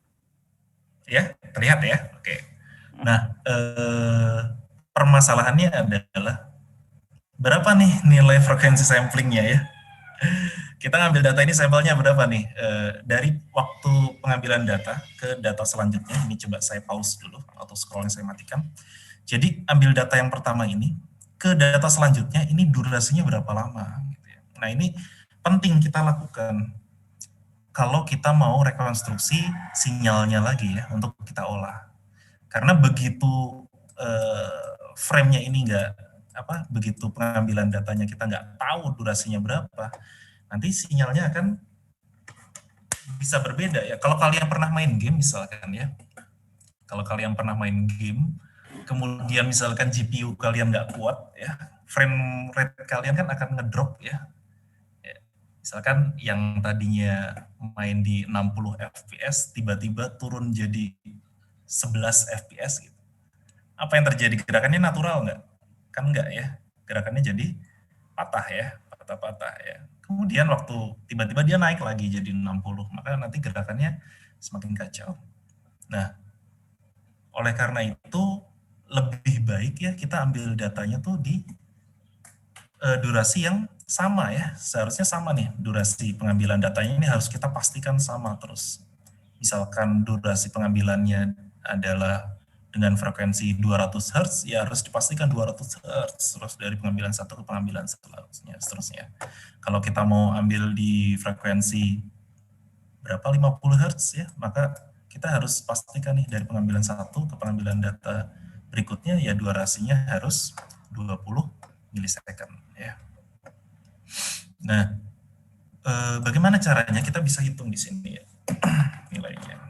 Ya, terlihat ya. Oke. Nah, permasalahannya adalah berapa nih nilai frekuensi samplingnya ya? Kita ngambil data ini, sampelnya berapa nih? Dari waktu pengambilan data ke data selanjutnya, ini coba saya pause dulu, atau scrollnya saya matikan. Jadi ambil data yang pertama ini, ke data selanjutnya, ini durasinya berapa lama? Nah ini penting kita lakukan. Kalau kita mau rekonstruksi sinyalnya lagi ya, untuk kita olah. Karena begitu frame-nya ini begitu pengambilan datanya kita nggak tahu durasinya berapa, nanti sinyalnya akan bisa berbeda ya. Kalau kalian pernah main game misalkan ya, Kalau kalian pernah main game, kemudian misalkan GPU kalian nggak kuat, ya, frame rate kalian kan akan ngedrop ya. Misalkan yang tadinya main di 60 fps, tiba-tiba turun jadi 11 fps gitu. Apa yang terjadi? Gerakannya natural nggak? Kan nggak ya. Gerakannya jadi patah ya, patah-patah ya. Kemudian waktu tiba-tiba dia naik lagi jadi 60, maka nanti gerakannya semakin kacau. Nah, oleh karena itu lebih baik ya kita ambil datanya tuh di durasi yang sama ya, seharusnya sama nih durasi pengambilan datanya ini harus kita pastikan sama terus. Misalkan durasi pengambilannya adalah dengan frekuensi 200 Hz, ya harus dipastikan 200 Hz terus dari pengambilan satu ke pengambilan seterusnya. Kalau kita mau ambil di frekuensi berapa 50 Hz ya, maka kita harus pastikan nih dari pengambilan satu ke pengambilan data berikutnya ya durasinya harus 20 milisecond ya. Nah, bagaimana caranya kita bisa hitung di sini ya nilainya.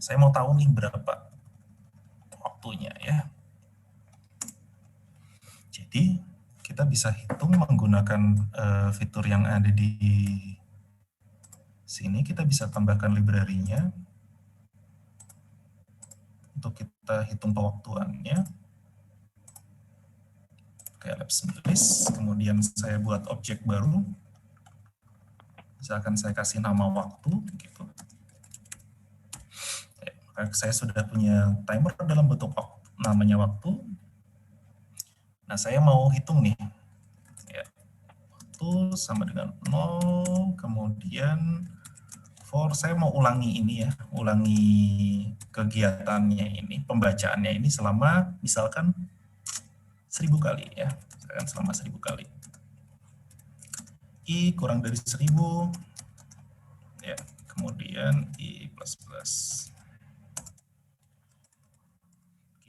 Saya mau tahu nih berapa waktunya ya. Jadi kita bisa hitung menggunakan fitur yang ada di sini. Kita bisa tambahkan library-nya untuk kita hitung pewaktuannya. Kayak Labs Milis, kemudian saya buat objek baru, misalkan saya kasih nama waktu, gitu. Saya sudah punya timer dalam bentuk namanya waktu. Nah, saya mau hitung nih, ya, waktu sama dengan 0, kemudian for saya mau ulangi ini ya, ulangi kegiatannya ini, pembacaannya ini selama misalkan 1000 kali ya, misalkan selama 1000 kali. I kurang dari 1000, ya, kemudian I plus.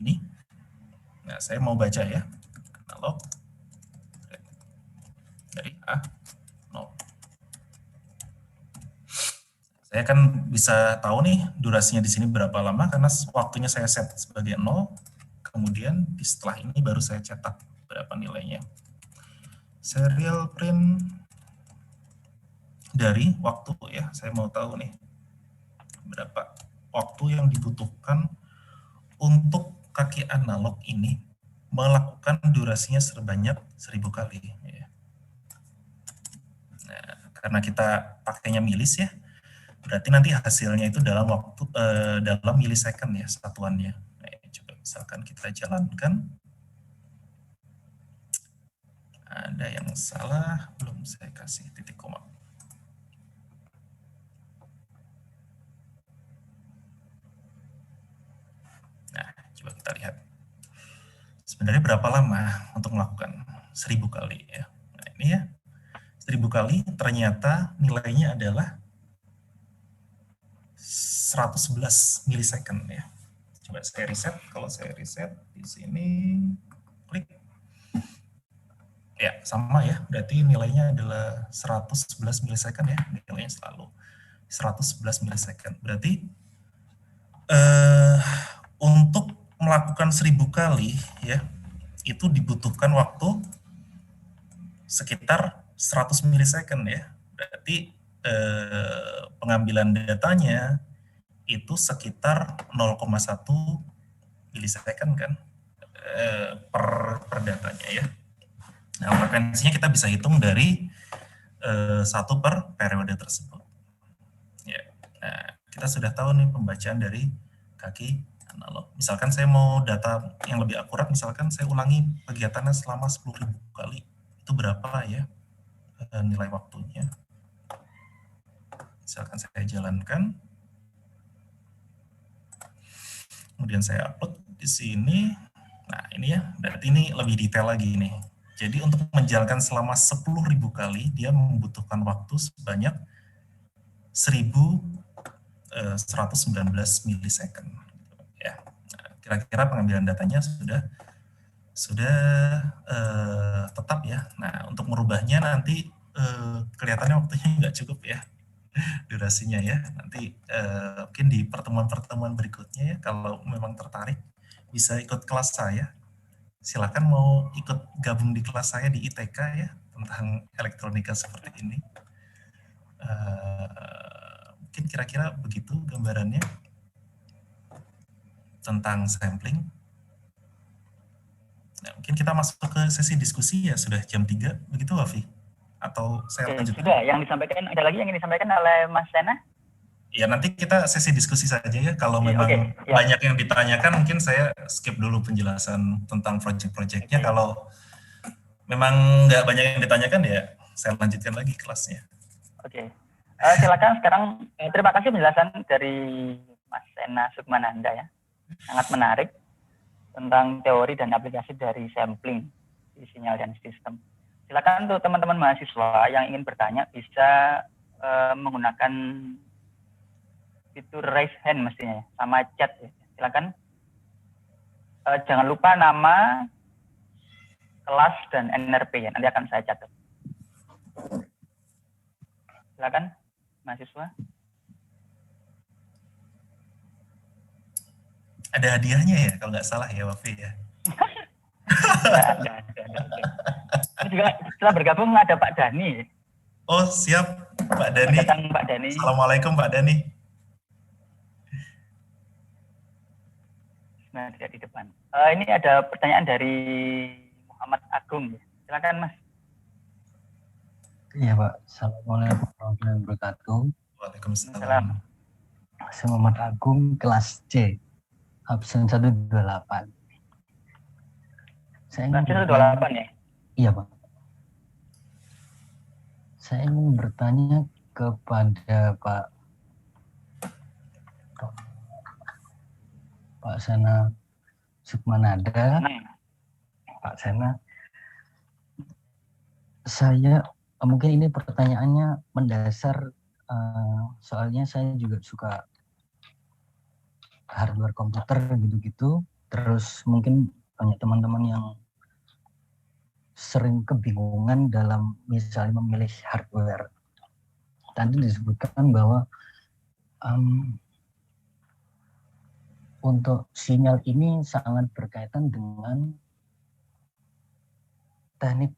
Gini. Nah, saya mau baca ya, analog dari A0. Saya kan bisa tahu nih durasinya di sini berapa lama karena waktunya saya set sebagai 0. Kemudian di setelah ini baru saya cetak berapa nilainya. Serial print dari waktu ya, saya mau tahu nih berapa waktu yang dibutuhkan untuk kaki analog ini melakukan durasinya sebanyak 1000 kali. Ya. Nah, karena kita pakainya milis ya, berarti nanti hasilnya itu dalam waktu dalam milisecond ya satuannya. Nah, coba misalkan kita jalankan. Ada yang salah, belum saya kasih titik koma. Nah, coba kita lihat. Sebenarnya berapa lama untuk melakukan 1000 kali ya. Nah, ini ya. 1000 kali ternyata nilainya adalah 111 milisecond ya. Coba saya reset, kalau saya reset di sini klik. Ya, sama ya. Berarti nilainya adalah 111 milisecond ya. Nilainya selalu 111 milisecond. Berarti untuk melakukan 1000 kali ya, itu dibutuhkan waktu sekitar 100 milisecond ya. Berarti pengambilan datanya itu sekitar 0,1 milisecond kan per datanya ya. Nah, frekuensinya kita bisa hitung dari 1 per periode tersebut. Ya. Nah, kita sudah tahu nih pembacaan dari kaki analog. Misalkan saya mau data yang lebih akurat, misalkan saya ulangi kegiatannya selama 10.000 kali. Itu berapa ya nilai waktunya? Misalkan saya jalankan. Kemudian saya upload di sini. Nah, ini ya, berarti ini lebih detail lagi nih. Jadi untuk menjalankan selama 10.000 kali, dia membutuhkan waktu sebanyak 1119 milisecond. Ya, kira-kira pengambilan datanya sudah tetap ya. Nah, untuk merubahnya nanti kelihatannya waktunya nggak cukup ya. durasinya ya. Nanti mungkin di pertemuan-pertemuan berikutnya ya, kalau memang tertarik bisa ikut kelas saya. Silakan mau ikut gabung di kelas saya di ITK ya, tentang elektronika seperti ini. Mungkin kira-kira begitu gambarannya tentang sampling. Nah, mungkin kita masuk ke sesi diskusi ya, sudah jam 3, begitu Wafi? Atau saya
Oke,
lanjutkan?
sudah. Yang disampaikan, ada lagi yang ingin disampaikan oleh Mas Sena?
Ya, nanti kita sesi diskusi saja ya. Kalau
Oke,
memang
ya.
banyak yang ditanyakan, mungkin saya skip dulu penjelasan tentang project-projectnya.
Oke.
Kalau memang nggak banyak yang ditanyakan, ya saya lanjutkan lagi kelasnya.
Oke. Silakan sekarang, terima kasih penjelasan dari Mas Sena Sukmananda ya. Sangat menarik tentang teori dan aplikasi dari sampling di sinyal dan sistem. Silakan untuk teman-teman mahasiswa yang ingin bertanya bisa menggunakan fitur raise hand mestinya ya, sama chat ya. Silakan. Jangan lupa nama, kelas, dan NRP ya. Nanti akan saya catat. Silakan mahasiswa.
Ada hadiahnya ya, kalau nggak salah ya, Wafi ya.
Ada. Ini juga setelah bergabung ada Pak Dani.
Oh, siap Pak Dani.
Datang Pak Dani.
Assalamualaikum Pak Dani.
Nah, tidak di depan. Ini ada pertanyaan dari Muhammad Agung. Silakan Mas.
Iya Pak. Assalamualaikum warahmatullahi wabarakatuh.
Waalaikumsalam.
Saya Muhammad Agung, kelas C, absen 128. Saya ingin
128 ya?
Iya Pak. Saya ingin bertanya kepada Pak Sena Sukmananda. Pak Sena, saya mungkin ini pertanyaannya mendasar, soalnya saya juga suka hardware komputer gitu-gitu, terus mungkin banyak teman-teman yang sering kebingungan dalam misalnya memilih hardware. Tadi disebutkan bahwa untuk sinyal ini sangat berkaitan dengan teknik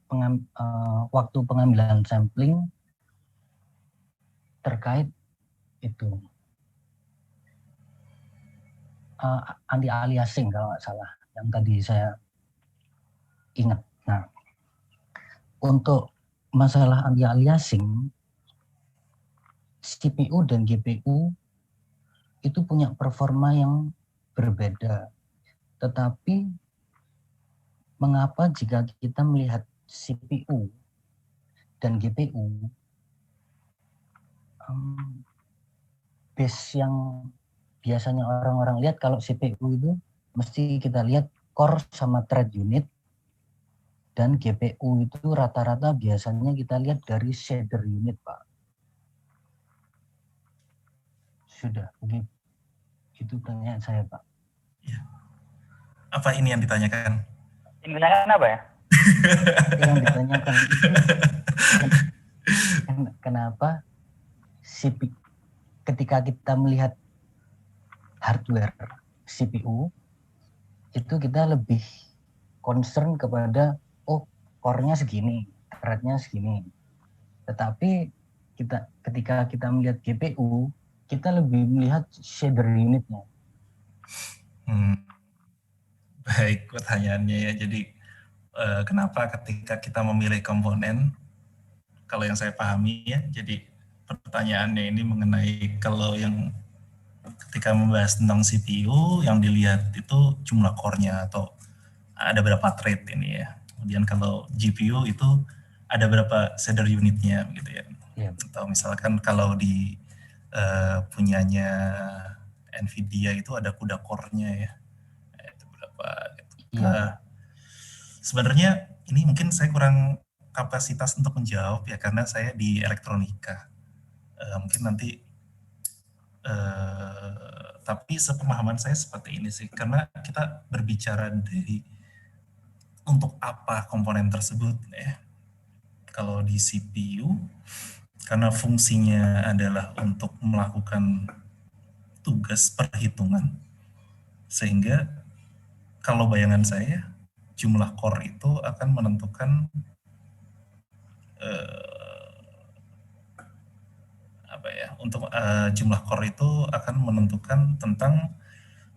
waktu pengambilan sampling terkait itu anti-aliasing kalau nggak salah yang tadi saya ingat. Nah, untuk masalah anti-aliasing, CPU dan GPU itu punya performa yang berbeda. Tetapi mengapa jika kita melihat CPU dan GPU, base yang biasanya orang-orang lihat kalau CPU itu mesti kita lihat core sama thread unit, dan GPU itu rata-rata biasanya kita lihat dari shader unit, Pak. Sudah, begitu. Itu pertanyaan saya, Pak.
Ya. Apa ini yang ditanyakan?
Yang ditanyakan apa ya?
Yang ditanyakan itu kenapa ketika kita melihat hardware CPU itu kita lebih concern kepada core-nya segini, thread-nya segini. Tetapi ketika kita melihat GPU, kita lebih melihat shader unitnya.
Baik, pertanyaannya ya. Jadi kenapa ketika kita memilih komponen, kalau yang saya pahami ya, jadi pertanyaannya ini mengenai kalau yang ketika membahas tentang CPU yang dilihat itu jumlah core-nya atau ada berapa thread ini ya. Kemudian kalau GPU itu ada berapa shader unitnya gitu ya.
Yeah.
Atau misalkan kalau di punyanya Nvidia itu ada CUDA core-nya ya. Itu berapa gitu.
Yeah.
Sebenarnya ini mungkin saya kurang kapasitas untuk menjawab ya karena saya di elektronika. Mungkin nanti tapi sepemahaman saya seperti ini sih, karena kita berbicara dari untuk apa komponen tersebut ya. Kalau di CPU karena fungsinya adalah untuk melakukan tugas perhitungan, sehingga kalau bayangan saya jumlah core itu akan menentukan jumlah core itu akan menentukan tentang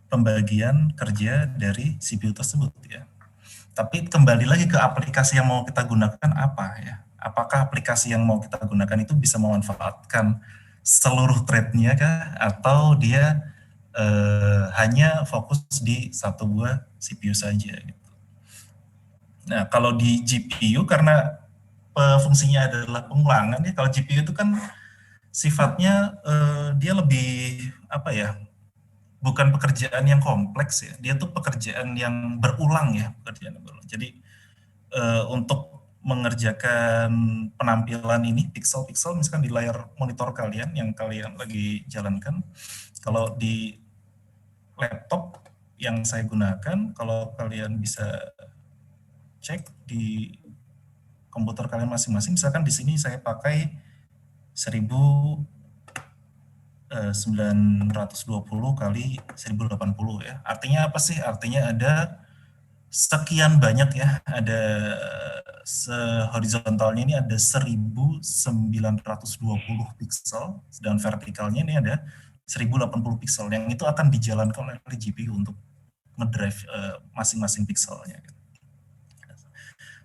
pembagian kerja dari CPU tersebut ya. Tapi kembali lagi ke aplikasi yang mau kita gunakan apa ya? Apakah aplikasi yang mau kita gunakan itu bisa memanfaatkan seluruh thread-nya kah? Atau dia hanya fokus di satu buah CPU saja gitu. Nah, kalau di GPU karena fungsinya adalah pengulangan ya, kalau GPU itu kan sifatnya dia lebih apa ya? Bukan pekerjaan yang kompleks ya, dia tuh pekerjaan yang berulang ya, pekerjaan yang berulang. Jadi untuk mengerjakan penampilan ini pixel-pixel misalkan di layar monitor kalian yang kalian lagi jalankan, kalau di laptop yang saya gunakan, kalau kalian bisa cek di komputer kalian masing-masing, misalkan di sini saya pakai 1920 kali 1080 ya. Artinya apa sih? Artinya ada sekian banyak ya, ada horizontalnya ini ada 1920 pixel, dan vertikalnya ini ada 1080 pixel, yang itu akan dijalankan oleh GPU untuk ngedrive masing-masing pixelnya.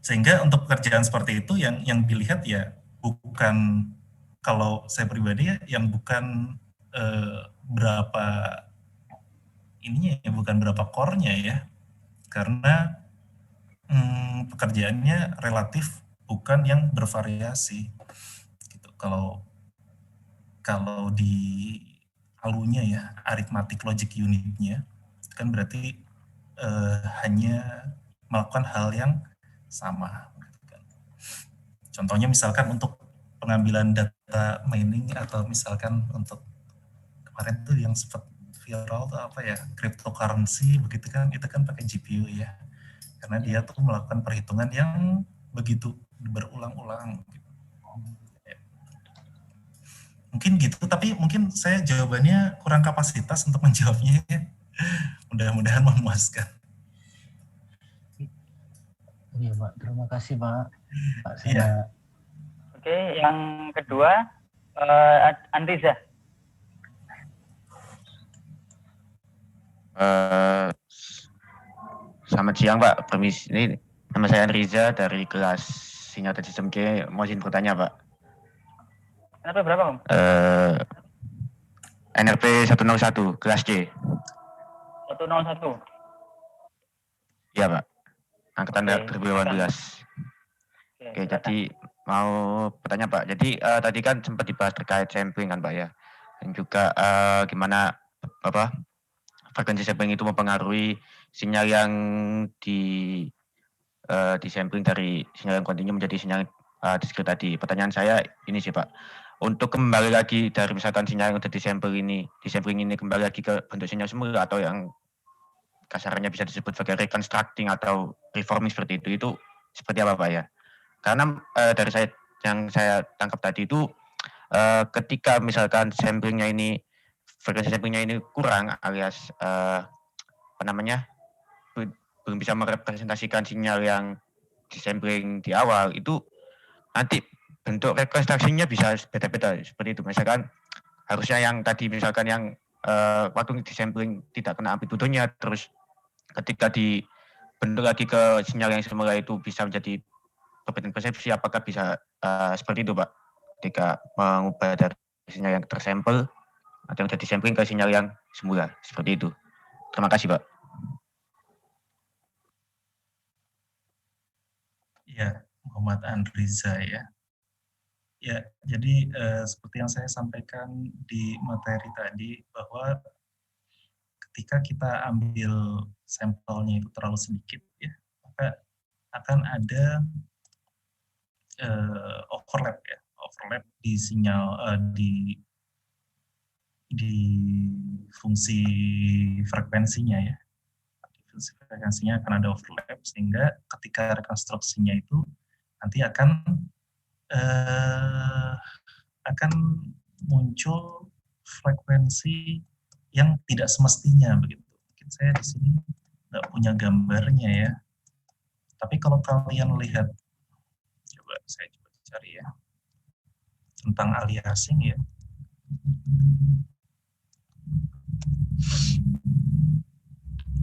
Sehingga untuk pekerjaan seperti itu yang dilihat ya bukan, kalau saya pribadi ya, yang bukan berapa ininya ya, bukan berapa core-nya ya, karena pekerjaannya relatif bukan yang bervariasi gitu. Kalau di alunya ya, arithmetic logic unitnya kan berarti hanya melakukan hal yang sama gitu kan. Contohnya misalkan untuk pengambilan data mining, atau misalkan untuk kemarin tuh yang sempat viral tuh apa ya, cryptocurrency begitu kan, itu kan pakai GPU ya, karena dia tuh melakukan perhitungan yang begitu berulang-ulang gitu. Ya. Mungkin gitu, tapi mungkin saya jawabannya kurang kapasitas untuk menjawabnya ya. Mudah-mudahan memuaskan.
Iya Pak, terima kasih Pak. Pak Sena.
Iya.
Oke, yang kedua Andriza.
Selamat siang Pak, permisi. Ini nama saya Riza dari kelas Sinyal dan Sistem G. Mau izin bertanya Pak.
NRP berapa Om?
NRP 101, kelas C.
101.
Iya Pak, angkatan 2018. Oke, jadi mau bertanya Pak. Jadi tadi kan sempat dibahas terkait sampling kan Pak ya, dan juga gimana frekuensi sampling itu mempengaruhi sinyal yang di sampling dari sinyal yang kontinu menjadi sinyal diskret tadi. Pertanyaan saya ini sih Pak, untuk kembali lagi dari misalkan sinyal yang sudah di sampling ini kembali lagi ke bentuk sinyal semula, atau yang kasarnya bisa disebut sebagai reconstructing atau reforming seperti itu seperti apa Pak ya? Karena dari yang saya tangkap tadi itu ketika misalkan frekuensi samplingnya ini kurang, alias belum bisa merepresentasikan sinyal yang disampling di awal, itu nanti bentuk rekonstruksinya bisa beda-beda seperti itu. Misalkan harusnya yang tadi misalkan yang waktu disampling tidak kena amplitudonya, terus ketika dibentuk lagi ke sinyal yang semula itu bisa menjadi perbedaan persepsi. Apakah bisa seperti itu Pak, ketika mengubah dari sinyal yang tersampel atau yang jadi sampling ke sinyal yang semula seperti itu? Terima kasih Pak.
Ya, Muhammad Andriza ya. Ya, jadi seperti yang saya sampaikan di materi tadi, bahwa ketika kita ambil sampelnya itu terlalu sedikit ya, maka akan ada overlap di sinyal di fungsi frekuensinya ya. Fungsi frekuensinya akan ada overlap, sehingga ketika rekonstruksinya itu nanti akan akan muncul frekuensi yang tidak semestinya begitu. Mungkin saya di sini nggak punya gambarnya ya. Tapi kalau kalian lihat, saya coba cari ya, tentang aliasing ya.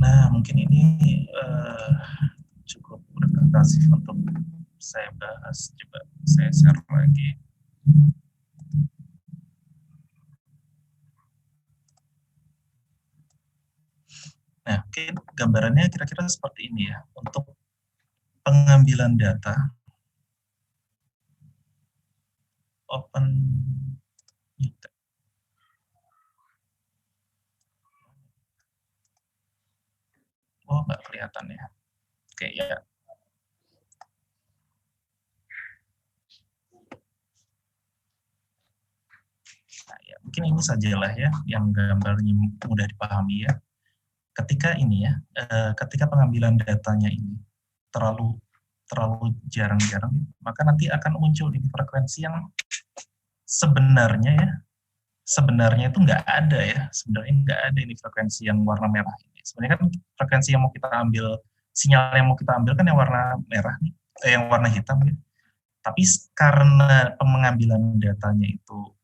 Nah, mungkin ini cukup representatif untuk saya bahas. Coba saya share lagi. Nah, mungkin gambarannya kira-kira seperti ini ya. Untuk pengambilan data, open oh, nggak kelihatan ya. Oke, ya. Nah, ya. Mungkin ini sajalah ya, yang gambarnya mudah dipahami ya. Ketika ini ya, ketika pengambilan datanya ini terlalu jarang-jarang, maka nanti akan muncul ini frekuensi yang sebenarnya itu nggak ada ya, sebenarnya nggak ada ini frekuensi yang warna merah ini. Sebenarnya kan frekuensi yang mau kita ambil, sinyal yang mau kita ambil kan yang warna merah nih, yang warna hitam ya. Tapi karena pengambilan datanya itu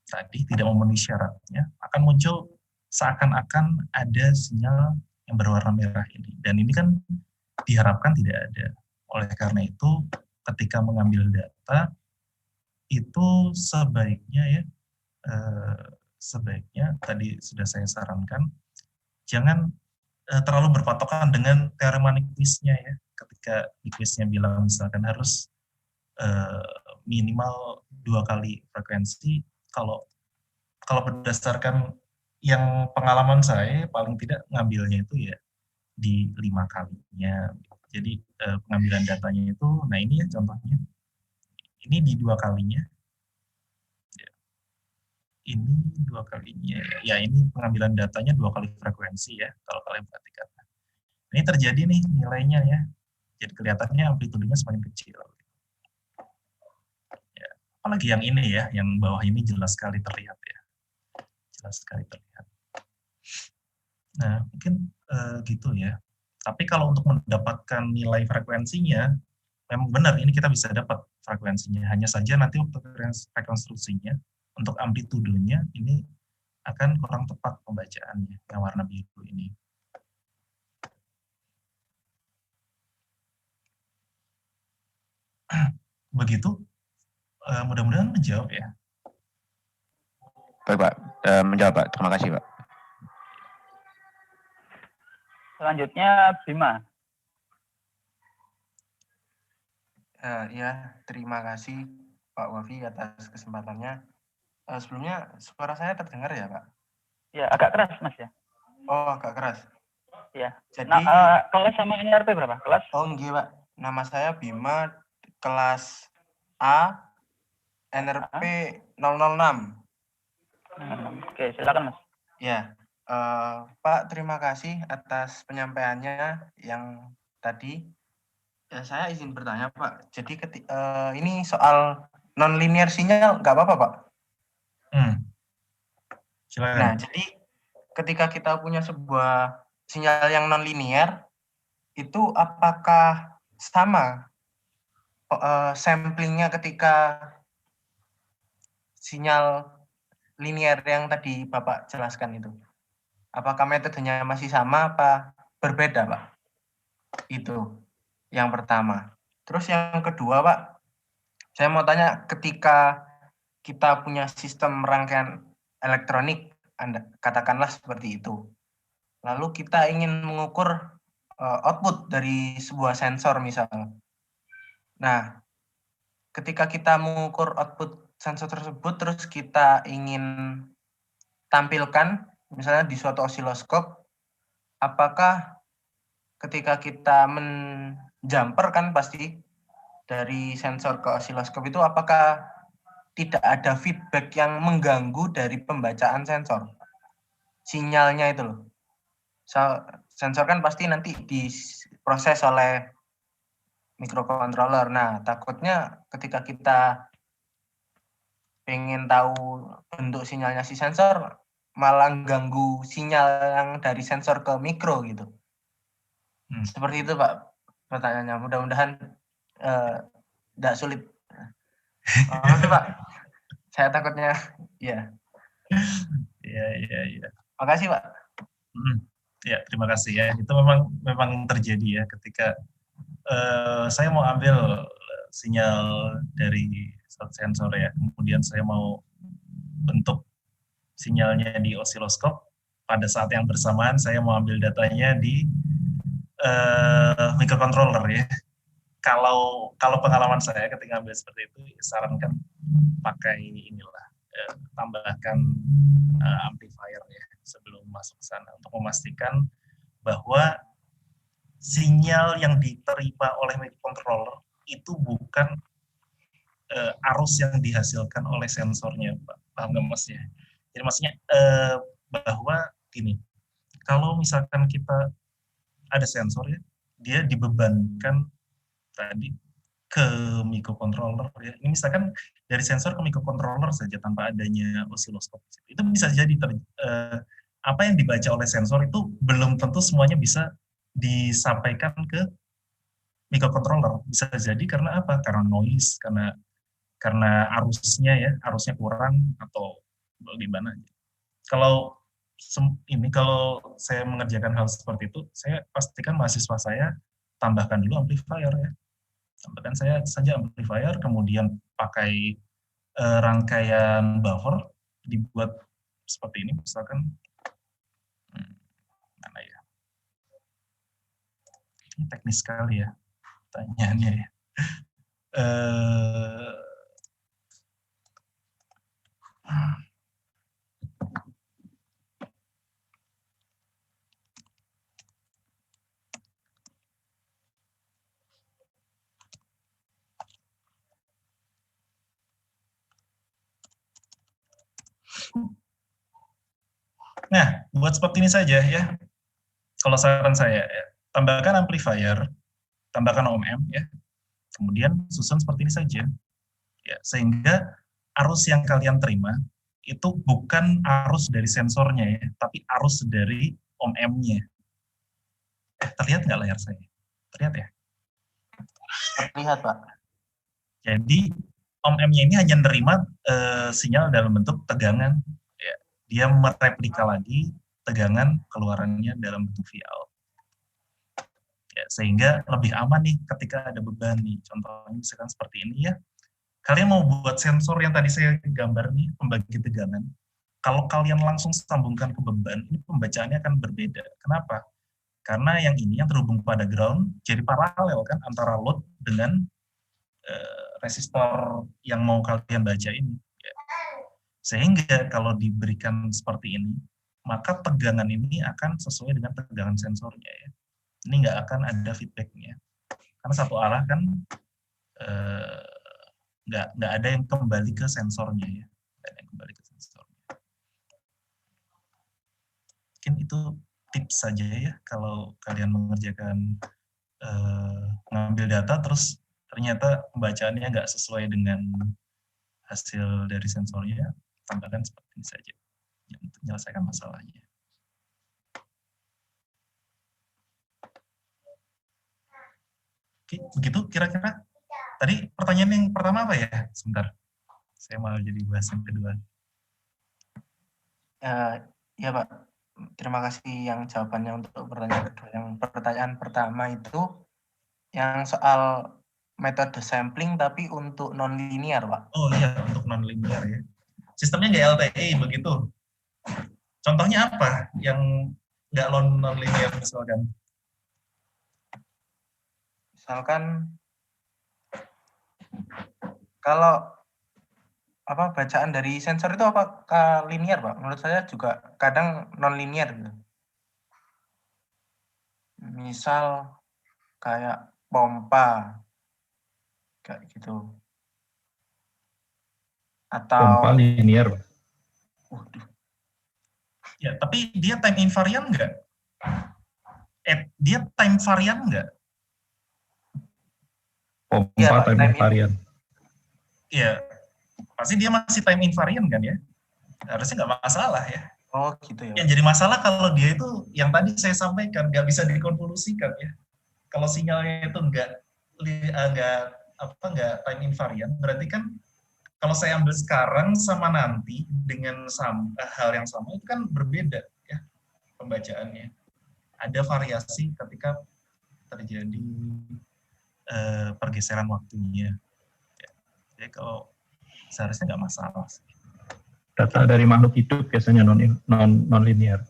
tadi tidak memenuhi syaratnya, akan muncul seakan-akan ada sinyal yang berwarna merah ini. Dan ini kan diharapkan tidak ada. Oleh karena itu, ketika mengambil data, itu sebaiknya tadi sudah saya sarankan, jangan terlalu berpatokan dengan teorema Nyquist-nya ya. Ketika Nyquist-nya bilang misalkan harus minimal 2 kali frekuensi, kalau berdasarkan yang pengalaman saya paling tidak ngambilnya itu ya di 5 kalinya. Jadi pengambilan datanya itu, nah ini ya contohnya, ini di 2 kalinya, ini 2 kalinya, ya ini pengambilan datanya 2 kali frekuensi ya, kalau kalian perhatikan. Ini terjadi nih nilainya ya, jadi kelihatannya amplitudenya semakin kecil. Ya, apalagi yang ini ya, yang bawah ini jelas sekali terlihat ya, jelas sekali terlihat. Nah mungkin gitu ya. Tapi kalau untuk mendapatkan nilai frekuensinya, memang benar ini kita bisa dapat frekuensinya. Hanya saja nanti waktu rekonstruksinya, untuk amplitudenya ini akan kurang tepat pembacaannya, yang warna biru ini. Begitu, mudah-mudahan menjawab ya.
Baik Pak, menjawab Pak. Terima kasih Pak.
Selanjutnya Bima.
Ya, terima kasih Pak Wafi atas kesempatannya. Sebelumnya suara saya terdengar ya Pak?
Ya, agak keras Mas ya.
Oh, agak keras.
Ya.
Jadi,
kelas sama NRP berapa? Kelas?
Oh, enggak Pak. Nama saya Bima, kelas A, NRP 006.
Oke, silakan Mas.
Ya, Pak, terima kasih atas penyampaiannya yang tadi. Ya, saya izin bertanya Pak. Jadi ini soal non-linear sinyal nggak apa-apa Pak?
Silakan.
Nah, jadi ketika kita punya sebuah sinyal yang non-linear, itu apakah sama samplingnya ketika sinyal linear yang tadi Bapak jelaskan itu? Apakah metodenya masih sama apa berbeda, Pak? Itu yang pertama. Terus yang kedua, Pak, saya mau tanya, ketika kita punya sistem rangkaian elektronik, katakanlah seperti itu, lalu kita ingin mengukur output dari sebuah sensor misalnya. Nah, ketika kita mengukur output sensor tersebut, terus kita ingin tampilkan misalnya di suatu osiloskop, apakah ketika kita menjumper kan pasti dari sensor ke osiloskop itu, apakah tidak ada feedback yang mengganggu dari pembacaan sensor? Sinyalnya itu loh. Sensor kan pasti nanti diproses oleh microcontroller. Nah, takutnya ketika kita pengen tahu bentuk sinyalnya si sensor, malah ganggu sinyal yang dari sensor ke mikro gitu. Seperti itu Pak pertanyaannya. Mudah-mudahan tidak sulit. Makasih Pak. Saya takutnya, ya.
Iya.
Makasih Pak.
Ya, terima kasih ya. Itu memang terjadi ya ketika saya mau ambil sinyal dari sensor ya, kemudian saya mau bentuk sinyalnya di osiloskop. Pada saat yang bersamaan saya mau ambil datanya di microcontroller ya. Kalau pengalaman saya ketika ambil seperti itu, sarankan pakai inilah, tambahkan amplifier ya sebelum masuk ke sana untuk memastikan bahwa sinyal yang diterima oleh microcontroller itu bukan arus yang dihasilkan oleh sensornya, Pak. Paham nggak Mas ya? Jadi maksudnya bahwa gini, kalau misalkan kita ada sensor ya, dia dibebankan tadi ke microcontroller ya. Ini misalkan dari sensor ke microcontroller saja tanpa adanya osiloskop. Itu bisa jadi apa yang dibaca oleh sensor itu belum tentu semuanya bisa disampaikan ke microcontroller. Bisa jadi karena apa? Karena noise, karena arusnya kurang atau bagaimana. Kalau saya mengerjakan hal seperti itu, saya pastikan mahasiswa saya tambahkan dulu amplifier ya. Tambahkan saja amplifier, kemudian pakai rangkaian buffer dibuat seperti ini, misalkan mana ya? Ini teknis sekali ya pertanyaannya ya. Nah, buat seperti ini saja ya. Kalau saran saya, ya, tambahkan amplifier, tambahkan OM ya. Kemudian susun seperti ini saja. Ya, sehingga arus yang kalian terima itu bukan arus dari sensornya ya, tapi arus dari OM-nya. Terlihat nggak layar saya? Terlihat ya?
Terlihat Pak.
Jadi OM-nya ini hanya menerima sinyal dalam bentuk tegangan. Ya, dia mereplika lagi tegangan keluarannya dalam bentuk Vout. Ya, sehingga lebih aman nih ketika ada beban nih. Contohnya misalkan seperti ini ya. Kalian mau buat sensor yang tadi saya gambar nih, pembagi tegangan. Kalau kalian langsung sambungkan ke beban, ini pembacaannya akan berbeda. Kenapa? Karena yang ini yang terhubung pada ground, jadi paralel kan antara load dengan resistor yang mau kalian baca ini. Ya. Sehingga kalau diberikan seperti ini, maka tegangan ini akan sesuai dengan tegangan sensornya ya. Ini nggak akan ada feedbacknya. Karena satu arah kan nggak ada yang kembali ke sensornya ya. Nggak ada yang kembali ke sensornya. Mungkin itu tips saja ya kalau kalian mengerjakan mengambil data terus ternyata pembacaannya nggak sesuai dengan hasil dari sensornya, tambahkan seperti ini saja untuk menyelesaikan masalahnya. Oke, begitu kira-kira. Tadi pertanyaan yang pertama apa ya? Sebentar, saya mau jadi bahas yang kedua.
Ya Pak, terima kasih yang jawabannya untuk pertanyaan kedua. Yang pertanyaan pertama itu yang soal metode sampling tapi untuk non-linear Pak.
Oh iya, untuk non-linear ya. Sistemnya nggak LTE begitu. Contohnya apa yang nggak non-linear misalkan?
Misalkan kalau bacaan dari sensor itu apakah linear Pak? Menurut saya juga kadang non-linear gitu. Misal kayak pompa kayak gitu. Atau
pompa linear.
Ya, tapi dia time invariant nggak? Dia time varian nggak?
Pompa ya, time invariant.
Iya. pasti dia masih time invariant kan ya, harusnya nggak masalah ya.
Oh gitu ya.
Yang jadi masalah kalau dia itu yang tadi saya sampaikan nggak bisa dikonvolusikan ya. Kalau sinyalnya itu nggak time invariant, berarti kan kalau saya ambil sekarang sama nanti dengan hal yang sama itu kan berbeda ya pembacaannya. Ada variasi ketika terjadi pergeseran waktunya. Ya. Jadi kalau seharusnya nggak masalah.
Data dari makhluk hidup biasanya non linear.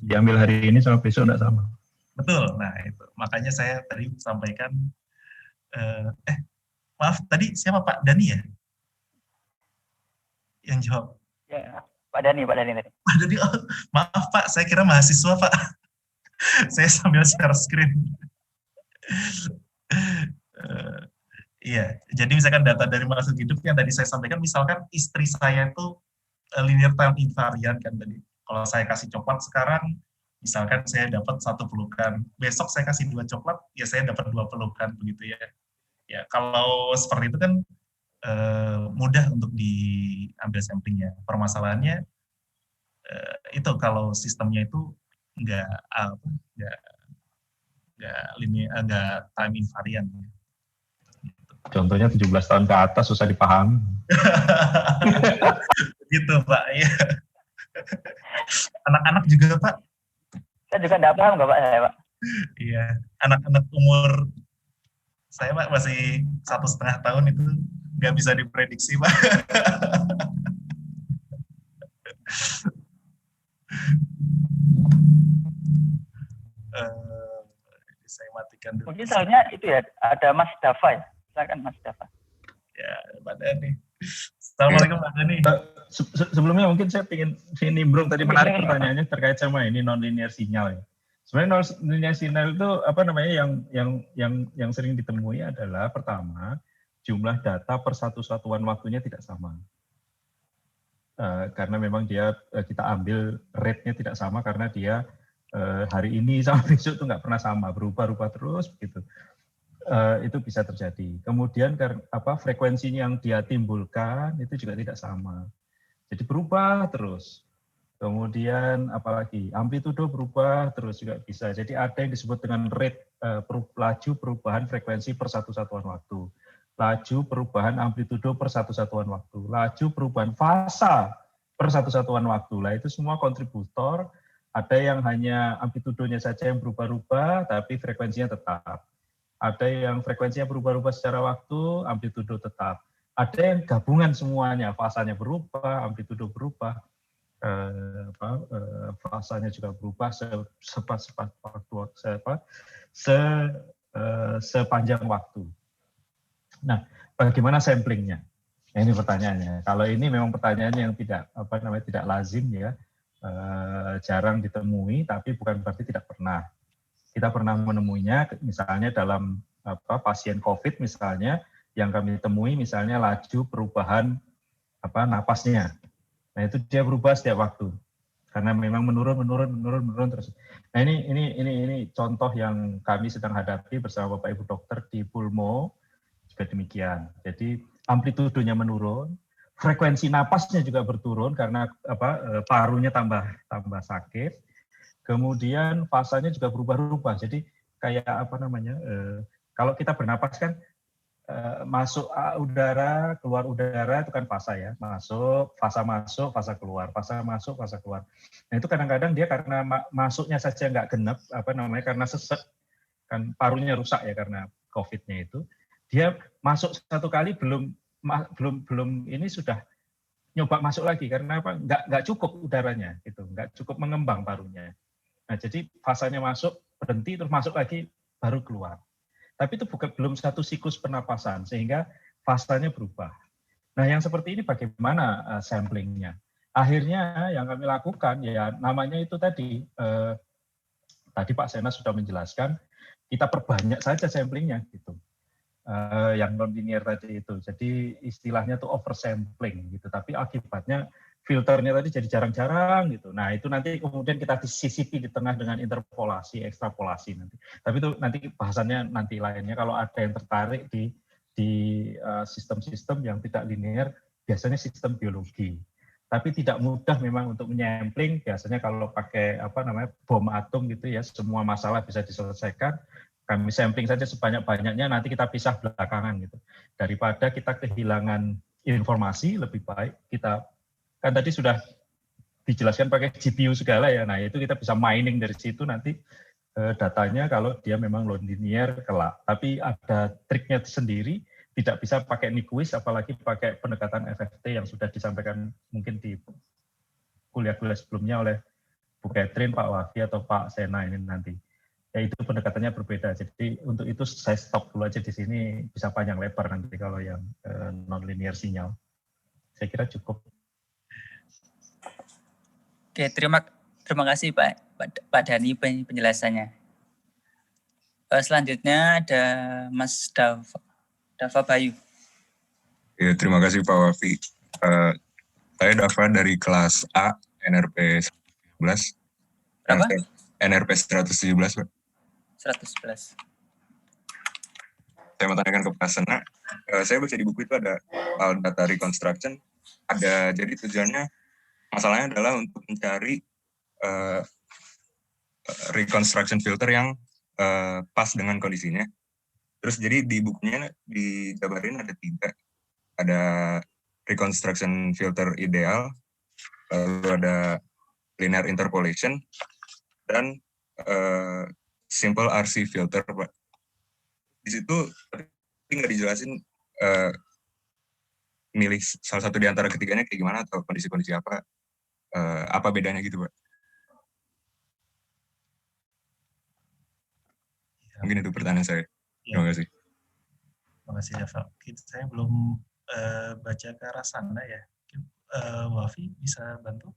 Diambil hari ini sama besok nggak sama.
Betul. Nah itu makanya saya tadi sampaikan. Maaf tadi siapa Pak Dani ya? Yang jawab.
Ya, Pak Dani tadi.
Pak Dani, oh, maaf Pak, saya kira mahasiswa Pak. Saya sambil share screen. Iya, jadi misalkan data dari makhluk hidup yang tadi saya sampaikan, misalkan istri saya itu linear time invariant kan tadi. Kalau saya kasih coklat sekarang, misalkan saya dapat 1 pelukan. Besok saya kasih 2 coklat, ya saya dapat 2 pelukan begitu ya. Ya kalau seperti itu kan mudah untuk diambil samplingnya. Permasalahannya itu kalau sistemnya itu nggak time invariant.
Contohnya 17 tahun ke atas susah dipahami.
Gitu Pak, ya. Anak-anak juga Pak.
Saya juga nggak paham nggak Pak, saya Pak.
Iya, anak-anak umur saya Pak masih 1,5 tahun itu nggak bisa diprediksi Pak. Saya matikan dulu.
Mungkin soalnya itu ya, ada Mas Dava ya. Silakan Mas Dava.
Ya, Pak Dani. Assalamualaikum Pak Dani.
Sebelumnya mungkin saya ingin nimbrung tadi menarik pertanyaannya terkait sama ini non-linear sinyal ya. Sebenarnya non-linear sinyal itu apa namanya yang sering ditemui adalah pertama jumlah data per satu satuan waktunya tidak sama. Karena memang kita ambil rate-nya tidak sama karena dia hari ini sama besok itu nggak pernah sama, berubah-ubah terus begitu. Itu bisa terjadi. Kemudian frekuensinya yang dia timbulkan itu juga tidak sama. Jadi berubah terus. Kemudian apalagi amplitudo berubah terus juga bisa. Jadi ada yang disebut dengan rate laju perubahan frekuensi per satu satuan waktu. Laju perubahan amplitudo per satu satuan waktu. Laju perubahan fasa per satu satuan waktu. Lah itu semua kontributor. Ada yang hanya amplitudonya saja yang berubah-ubah tapi frekuensinya tetap. Ada yang frekuensinya berubah-ubah secara waktu, amplitudo tetap. Ada yang gabungan semuanya, fasanya berubah, amplitudo berubah, fasanya juga berubah sepanjang waktu. Nah, bagaimana samplingnya? Nah, ini pertanyaannya. Kalau ini memang pertanyaan yang tidak lazim ya, jarang ditemui, tapi bukan berarti tidak pernah. Kita pernah menemuinya, misalnya dalam pasien COVID misalnya, yang kami temui misalnya laju perubahan napasnya. Nah itu dia berubah setiap waktu, karena memang menurun terus. Nah ini contoh yang kami sedang hadapi bersama Bapak Ibu dokter di Pulmo juga demikian. Jadi amplitudonya menurun, frekuensi napasnya juga berturun karena parunya tambah sakit. Kemudian fasanya juga berubah-ubah. Jadi kayak kalau kita bernapas kan masuk udara, keluar udara itu kan fasa ya. Masuk, fasa keluar, fasa masuk, fasa keluar. Nah itu kadang-kadang dia karena masuknya saja nggak genep, karena sesek, kan parunya rusak ya karena COVID-nya itu. Dia masuk satu kali belum ini sudah nyoba masuk lagi karena nggak cukup udaranya gitu, nggak cukup mengembang parunya. Nah, jadi fasanya masuk, berhenti, terus masuk lagi, baru keluar. Tapi itu belum satu siklus pernapasan, sehingga fasanya berubah. Nah, yang seperti ini bagaimana samplingnya? Akhirnya yang kami lakukan, ya namanya itu tadi Pak Sena sudah menjelaskan, kita perbanyak saja samplingnya, gitu. Yang non-linear tadi itu. Jadi istilahnya itu oversampling, gitu. Tapi akibatnya filternya tadi jadi jarang-jarang gitu. Nah itu nanti kemudian kita disisipi di tengah dengan interpolasi, ekstrapolasi nanti. Tapi itu nanti bahasannya nanti lainnya. Kalau ada yang tertarik di sistem-sistem yang tidak linear, biasanya sistem biologi. Tapi tidak mudah memang untuk menyampling, biasanya kalau pakai bom atom gitu ya, semua masalah bisa diselesaikan. Kami sampling saja sebanyak-banyaknya, nanti kita pisah belakangan gitu. Daripada kita kehilangan informasi, lebih baik kita, kan tadi sudah dijelaskan pakai GPU segala ya, nah itu kita bisa mining dari situ nanti datanya kalau dia memang non-linear kelak. Tapi ada triknya sendiri, tidak bisa pakai Nyquist, apalagi pakai pendekatan FFT yang sudah disampaikan mungkin di kuliah-kuliah sebelumnya oleh Bu Catherine, Pak Wafi, atau Pak Sena ini nanti. Ya itu pendekatannya berbeda. Jadi untuk itu saya stop dulu aja di sini, bisa panjang lebar nanti kalau yang non-linear sinyal. Saya kira cukup.
Oke, terima kasih Pak Dhani penjelasannya. Selanjutnya ada Mas Dava Bayu.
Ya, terima kasih Pak Wafi. Saya Dava dari kelas A NRP 11.
Berapa?
NRP 117, Pak.
111.
Saya mau tanyakan ke Pak Sena. Saya baca di buku itu ada data reconstruction. Jadi tujuannya, masalahnya adalah untuk mencari reconstruction filter yang pas dengan kondisinya. Terus jadi di bukunya dijabarin ada 3. Ada reconstruction filter ideal, lalu ada linear interpolation, dan simple RC filter, Pak. Di situ nggak dijelasin milih salah satu di antara ketiganya kayak gimana atau kondisi-kondisi apa bedanya gitu, Pak. Mungkin itu pertanyaan saya. Terima kasih.
Terima kasih, Dava. Saya belum baca ke arah sana ya. Wafi bisa bantu?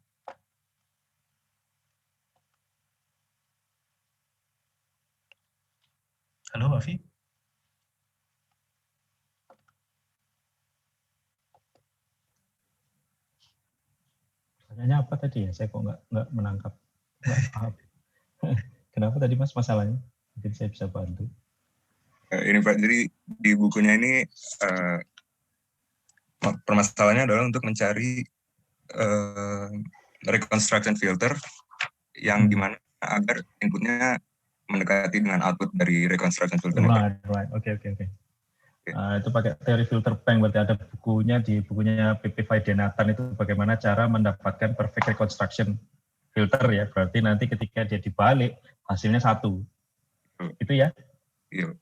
Halo, Wafi?
Pertanyaannya apa tadi ya? Saya kok nggak menangkap. Nggak paham. Kenapa tadi Mas masalahnya? Mungkin saya bisa bantu.
Ini Pak, jadi di bukunya ini permasalahannya adalah untuk mencari reconstruction filter yang dimana agar inputnya mendekati dengan output dari reconstruction filter.
Right. Oke. Itu pakai teori filter bank, berarti ada bukunya di bukunya PP Vaidyanathan itu bagaimana cara mendapatkan perfect reconstruction filter ya. Berarti nanti ketika dia dibalik hasilnya 1. Itu ya?
Iya.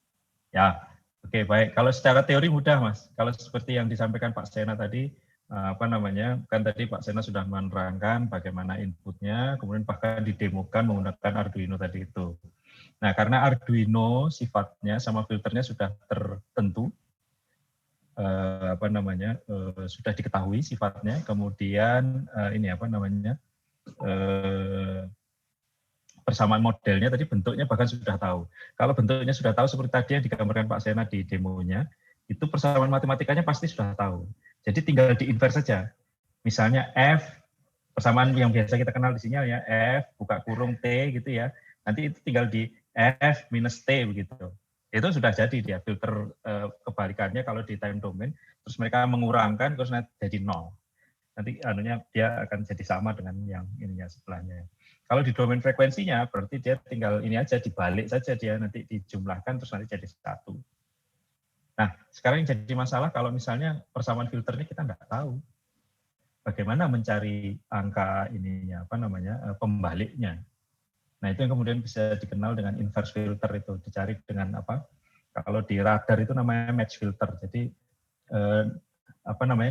Ya, oke, baik. Kalau secara teori mudah, Mas. Kalau seperti yang disampaikan Pak Sena tadi, kan tadi Pak Sena sudah menerangkan bagaimana inputnya, kemudian bahkan didemokan menggunakan Arduino tadi itu. Nah, karena Arduino sifatnya sama filternya sudah tertentu, sudah diketahui sifatnya, kemudian persamaan modelnya tadi bentuknya bahkan sudah tahu. Kalau bentuknya sudah tahu seperti tadi yang digambarkan Pak Sena di demonya, itu persamaan matematikanya pasti sudah tahu. Jadi tinggal diinvers saja. Misalnya F, persamaan yang biasa kita kenal di sinyal ya, F buka kurung T gitu ya. Nanti itu tinggal di F minus T begitu. Itu sudah jadi dia filter kebalikannya kalau di time domain, terus mereka mengurangkan terus nanti jadi 0. Nanti dia akan jadi sama dengan yang ininya sebelahnya. Kalau di domain frekuensinya berarti dia tinggal ini aja dibalik saja dia nanti dijumlahkan terus nanti jadi 1. Nah, sekarang yang jadi masalah kalau misalnya persamaan filternya kita nggak tahu. Bagaimana mencari angka ininya pembaliknya. Nah, itu yang kemudian bisa dikenal dengan inverse filter itu, dicari dengan kalau di radar itu namanya match filter. Jadi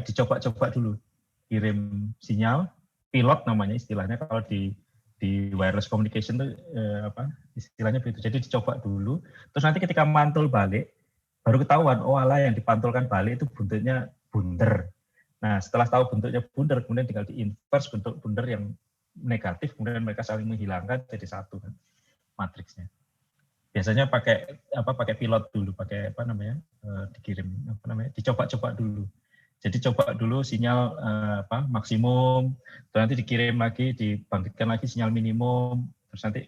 dicoba-coba dulu. Kirim sinyal, pilot namanya istilahnya kalau di wireless communication itu istilahnya begitu. Jadi dicoba dulu, terus nanti ketika mantul balik, baru ketahuan, yang dipantulkan balik itu buntutnya bunder. Nah, setelah tahu bentuknya bunder, kemudian tinggal di-inverse bentuk bunder yang negatif, kemudian mereka saling menghilangkan jadi 1 kan matriksnya. Biasanya pakai pilot dulu, pakai dikirim dicoba-coba dulu. Jadi coba dulu sinyal maksimum, terus nanti dikirim lagi, dibangkitkan lagi sinyal minimum, terus nanti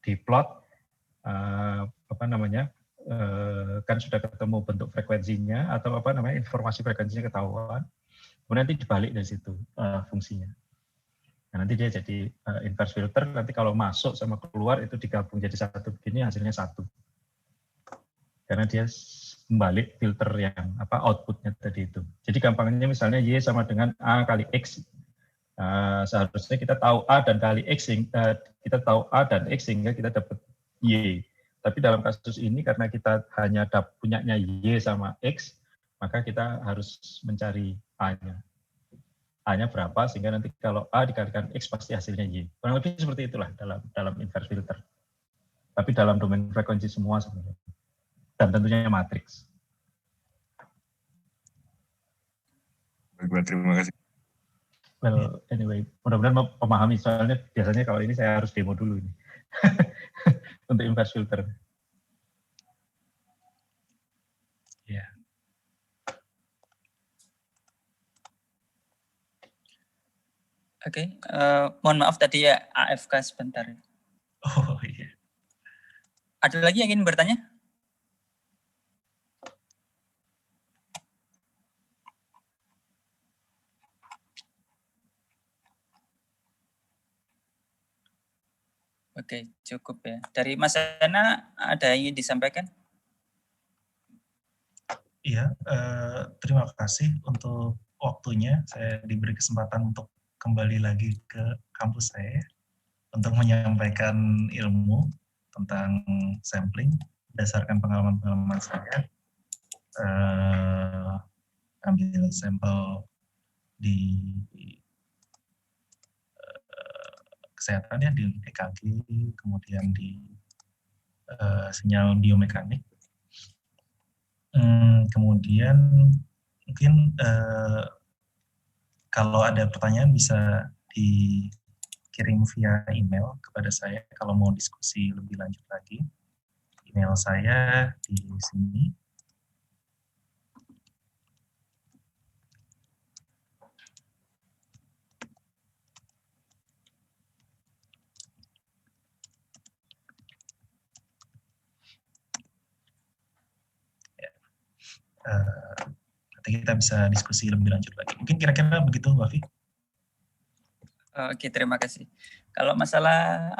diplot kan sudah ketemu bentuk frekuensinya atau informasi frekuensinya ketahuan. Kemudian nanti dibalik dari situ fungsinya. Nah, nanti dia jadi inverse filter, nanti kalau masuk sama keluar itu digabung jadi satu begini, hasilnya satu. Karena dia membalik filter yang outputnya tadi itu. Jadi gampangnya misalnya Y sama dengan A kali X. Seharusnya kita tahu A dan kali X, kita tahu A dan X sehingga kita dapat Y. Tapi dalam kasus ini karena kita hanya punyanya Y sama X, maka kita harus mencari A-nya. A-nya berapa sehingga nanti kalau A dikalikan X pasti hasilnya Y. Kurang lebih seperti itulah dalam inverse filter. Tapi dalam domain frekuensi semua sebenarnya. Dan tentunya matriks.
Baik, terima kasih.
Well, anyway, mudah-mudahan memahami, soalnya biasanya kalau ini saya harus demo dulu ini. Untuk inverse filter.
Ya.
Oke, mohon maaf tadi ya AFK sebentar.
Oh iya.
Ada lagi yang ingin bertanya? Oke, cukup ya. Dari Mas Ena, ada yang ingin disampaikan?
Iya, terima kasih untuk waktunya. Saya diberi kesempatan untuk kembali lagi ke kampus saya untuk menyampaikan ilmu tentang sampling berdasarkan pengalaman-pengalaman saya. Ambil sampel di kesehatan ya, di EKG, kemudian di sinyal biomekanik. Kemudian mungkin kalau ada pertanyaan bisa dikirim via email kepada saya kalau mau diskusi lebih lanjut lagi. Email saya di sini. Nanti kita bisa diskusi lebih lanjut lagi. Mungkin kira-kira begitu, Wafi?
Oke, terima kasih. Kalau masalah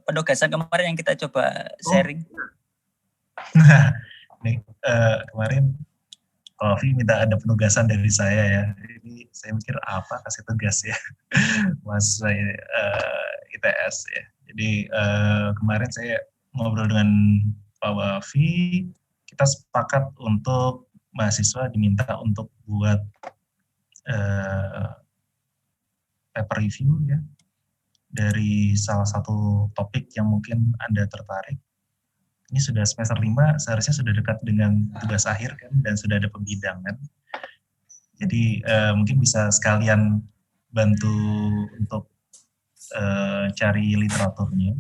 penugasan kemarin yang kita coba sharing.
Nah, ini kemarin Wafi minta ada penugasan dari saya ya. Jadi saya mikir apa kasih tugas ya, Mas ITS ya. Jadi kemarin saya ngobrol dengan Pak Wafi, kita sepakat untuk mahasiswa diminta untuk buat paper review ya dari salah satu topik yang mungkin Anda tertarik. Ini sudah semester 5, seharusnya sudah dekat dengan tugas akhir kan, dan sudah ada pembidangan. Jadi mungkin bisa sekalian bantu untuk cari literaturnya.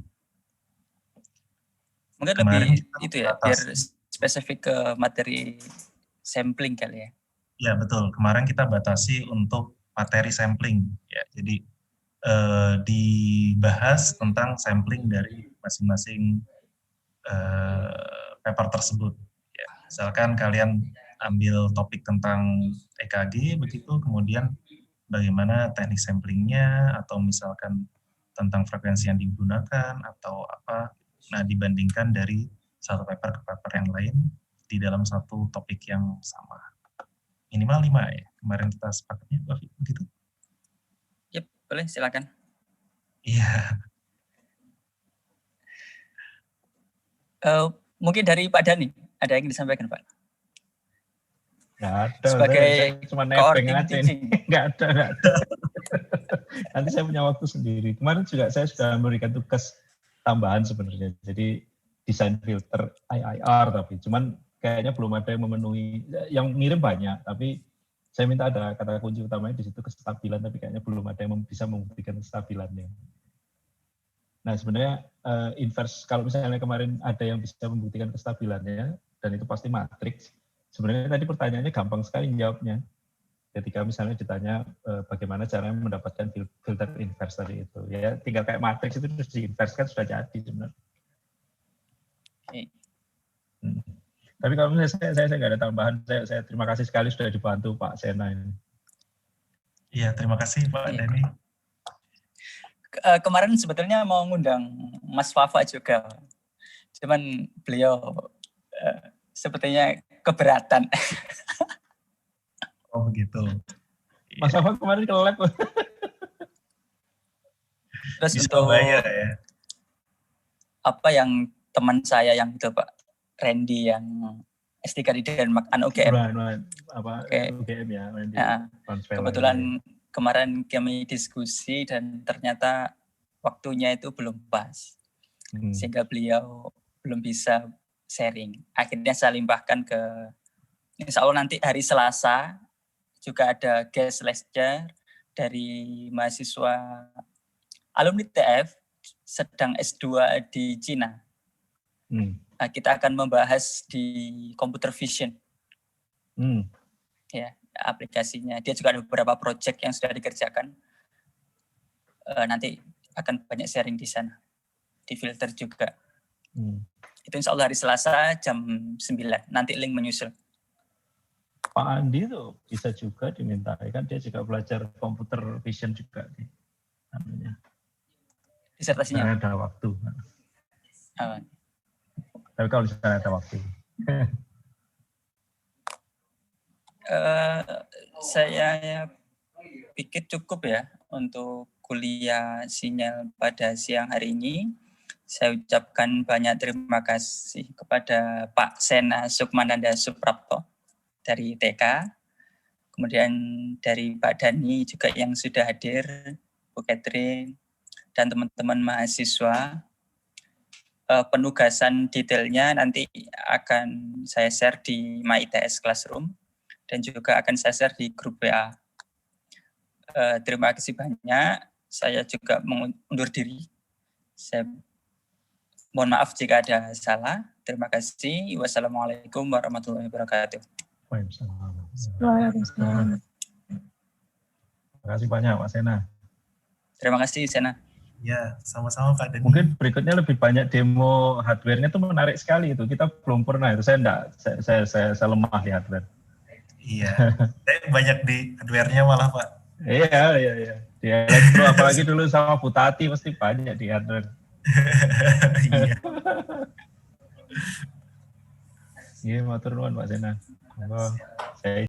Mungkin
kemarin
lebih itu ya, biar spesifik ke materi sampling kali ya.
Ya betul, kemarin kita batasi untuk materi sampling ya. Jadi dibahas tentang sampling dari masing-masing paper tersebut. Ya, misalkan kalian ambil topik tentang EKG begitu, kemudian bagaimana teknik samplingnya, atau misalkan tentang frekuensi yang digunakan atau apa. Nah, dibandingkan dari satu paper ke paper yang lain di dalam satu topik yang sama. Minimal 5 ya. Kemarin kita sepakatnya begitu.
Yep, boleh silakan.
Iya.
Mungkin dari Pak Dhani, ada yang disampaikan Pak?
Nggak ada,
sebagai
saya cuma nebeng aja ini. Nggak ada. Nanti saya punya waktu sendiri. Kemarin juga saya sudah memberikan tugas tambahan sebenarnya. Jadi desain filter IIR, tapi cuman kayaknya belum ada yang memenuhi. Yang ngirim banyak, tapi saya minta ada kata kunci utamanya di situ kestabilan, tapi kayaknya belum ada yang bisa membuktikan kestabilannya. Nah sebenarnya inverse, kalau misalnya kemarin ada yang bisa membuktikan kestabilannya, dan itu pasti matriks, sebenarnya tadi pertanyaannya gampang sekali jawabnya. Ketika misalnya ditanya bagaimana caranya mendapatkan filter inverse tadi itu, ya tinggal kayak matriks itu terus di inverse kan sudah jadi sebenarnya.
Okay.
Tapi kalau misalnya saya nggak ada tambahan, saya terima kasih sekali sudah dibantu Pak Sena ini.
Iya, terima kasih Pak Denny.
Kemarin sebetulnya mau ngundang Mas Fafa juga, cuman beliau sepertinya keberatan.
Oh begitu.
Mas Fafa kemarin ke lab.
Terus
Bisa
untuk
bayar ya.
apa yang teman saya yang itu Pak Randy yang S3 di Denmark, UGM.
UGM ya. Randy,
kebetulan kemarin kami diskusi dan ternyata waktunya itu belum pas. Sehingga beliau belum bisa sharing. Akhirnya saya limpahkan ke, insya Allah nanti hari Selasa juga ada guest lecture dari mahasiswa alumni TF sedang S2 di Cina. Nah, kita akan membahas di computer vision. Ya, aplikasinya. Dia juga ada beberapa project yang sudah dikerjakan. Nanti akan banyak sharing di sana. Di filter juga. Itu insya Allah hari Selasa jam 9. Nanti link menyusul.
Pak Andi tuh bisa juga diminta. Kan dia juga belajar computer vision juga.
Disertasinya?
Ada waktu. Tapi kalau misalnya ada waktu.
Saya pikir cukup ya untuk kuliah sinyal pada siang hari ini. Saya ucapkan banyak terima kasih kepada Pak Sena Sukmananda Suprapto dari TK. Kemudian dari Pak Dani juga yang sudah hadir, Bu Catherine, dan teman-teman mahasiswa. Penugasan detailnya nanti akan saya share di MyITS Classroom dan juga akan saya share di grup WA. Terima kasih banyak. Saya juga mengundur diri. Saya mohon maaf jika ada salah. Terima kasih. Wassalamualaikum warahmatullahi wabarakatuh.
Waalaikumsalam. Terima kasih banyak Pak Sena.
Terima kasih Sena.
Ya, sama-sama Pak Denny.
Mungkin berikutnya lebih banyak demo hardware-nya itu menarik sekali itu. Kita belum pernah itu. Saya lemah di hardware.
Iya. Saya banyak di hardware-nya malah Pak.
Iya. Di elektro apalagi dulu sama Butati pasti banyak di hardware.
Iya.
Iya, matur nuwun Pak Sena. Saya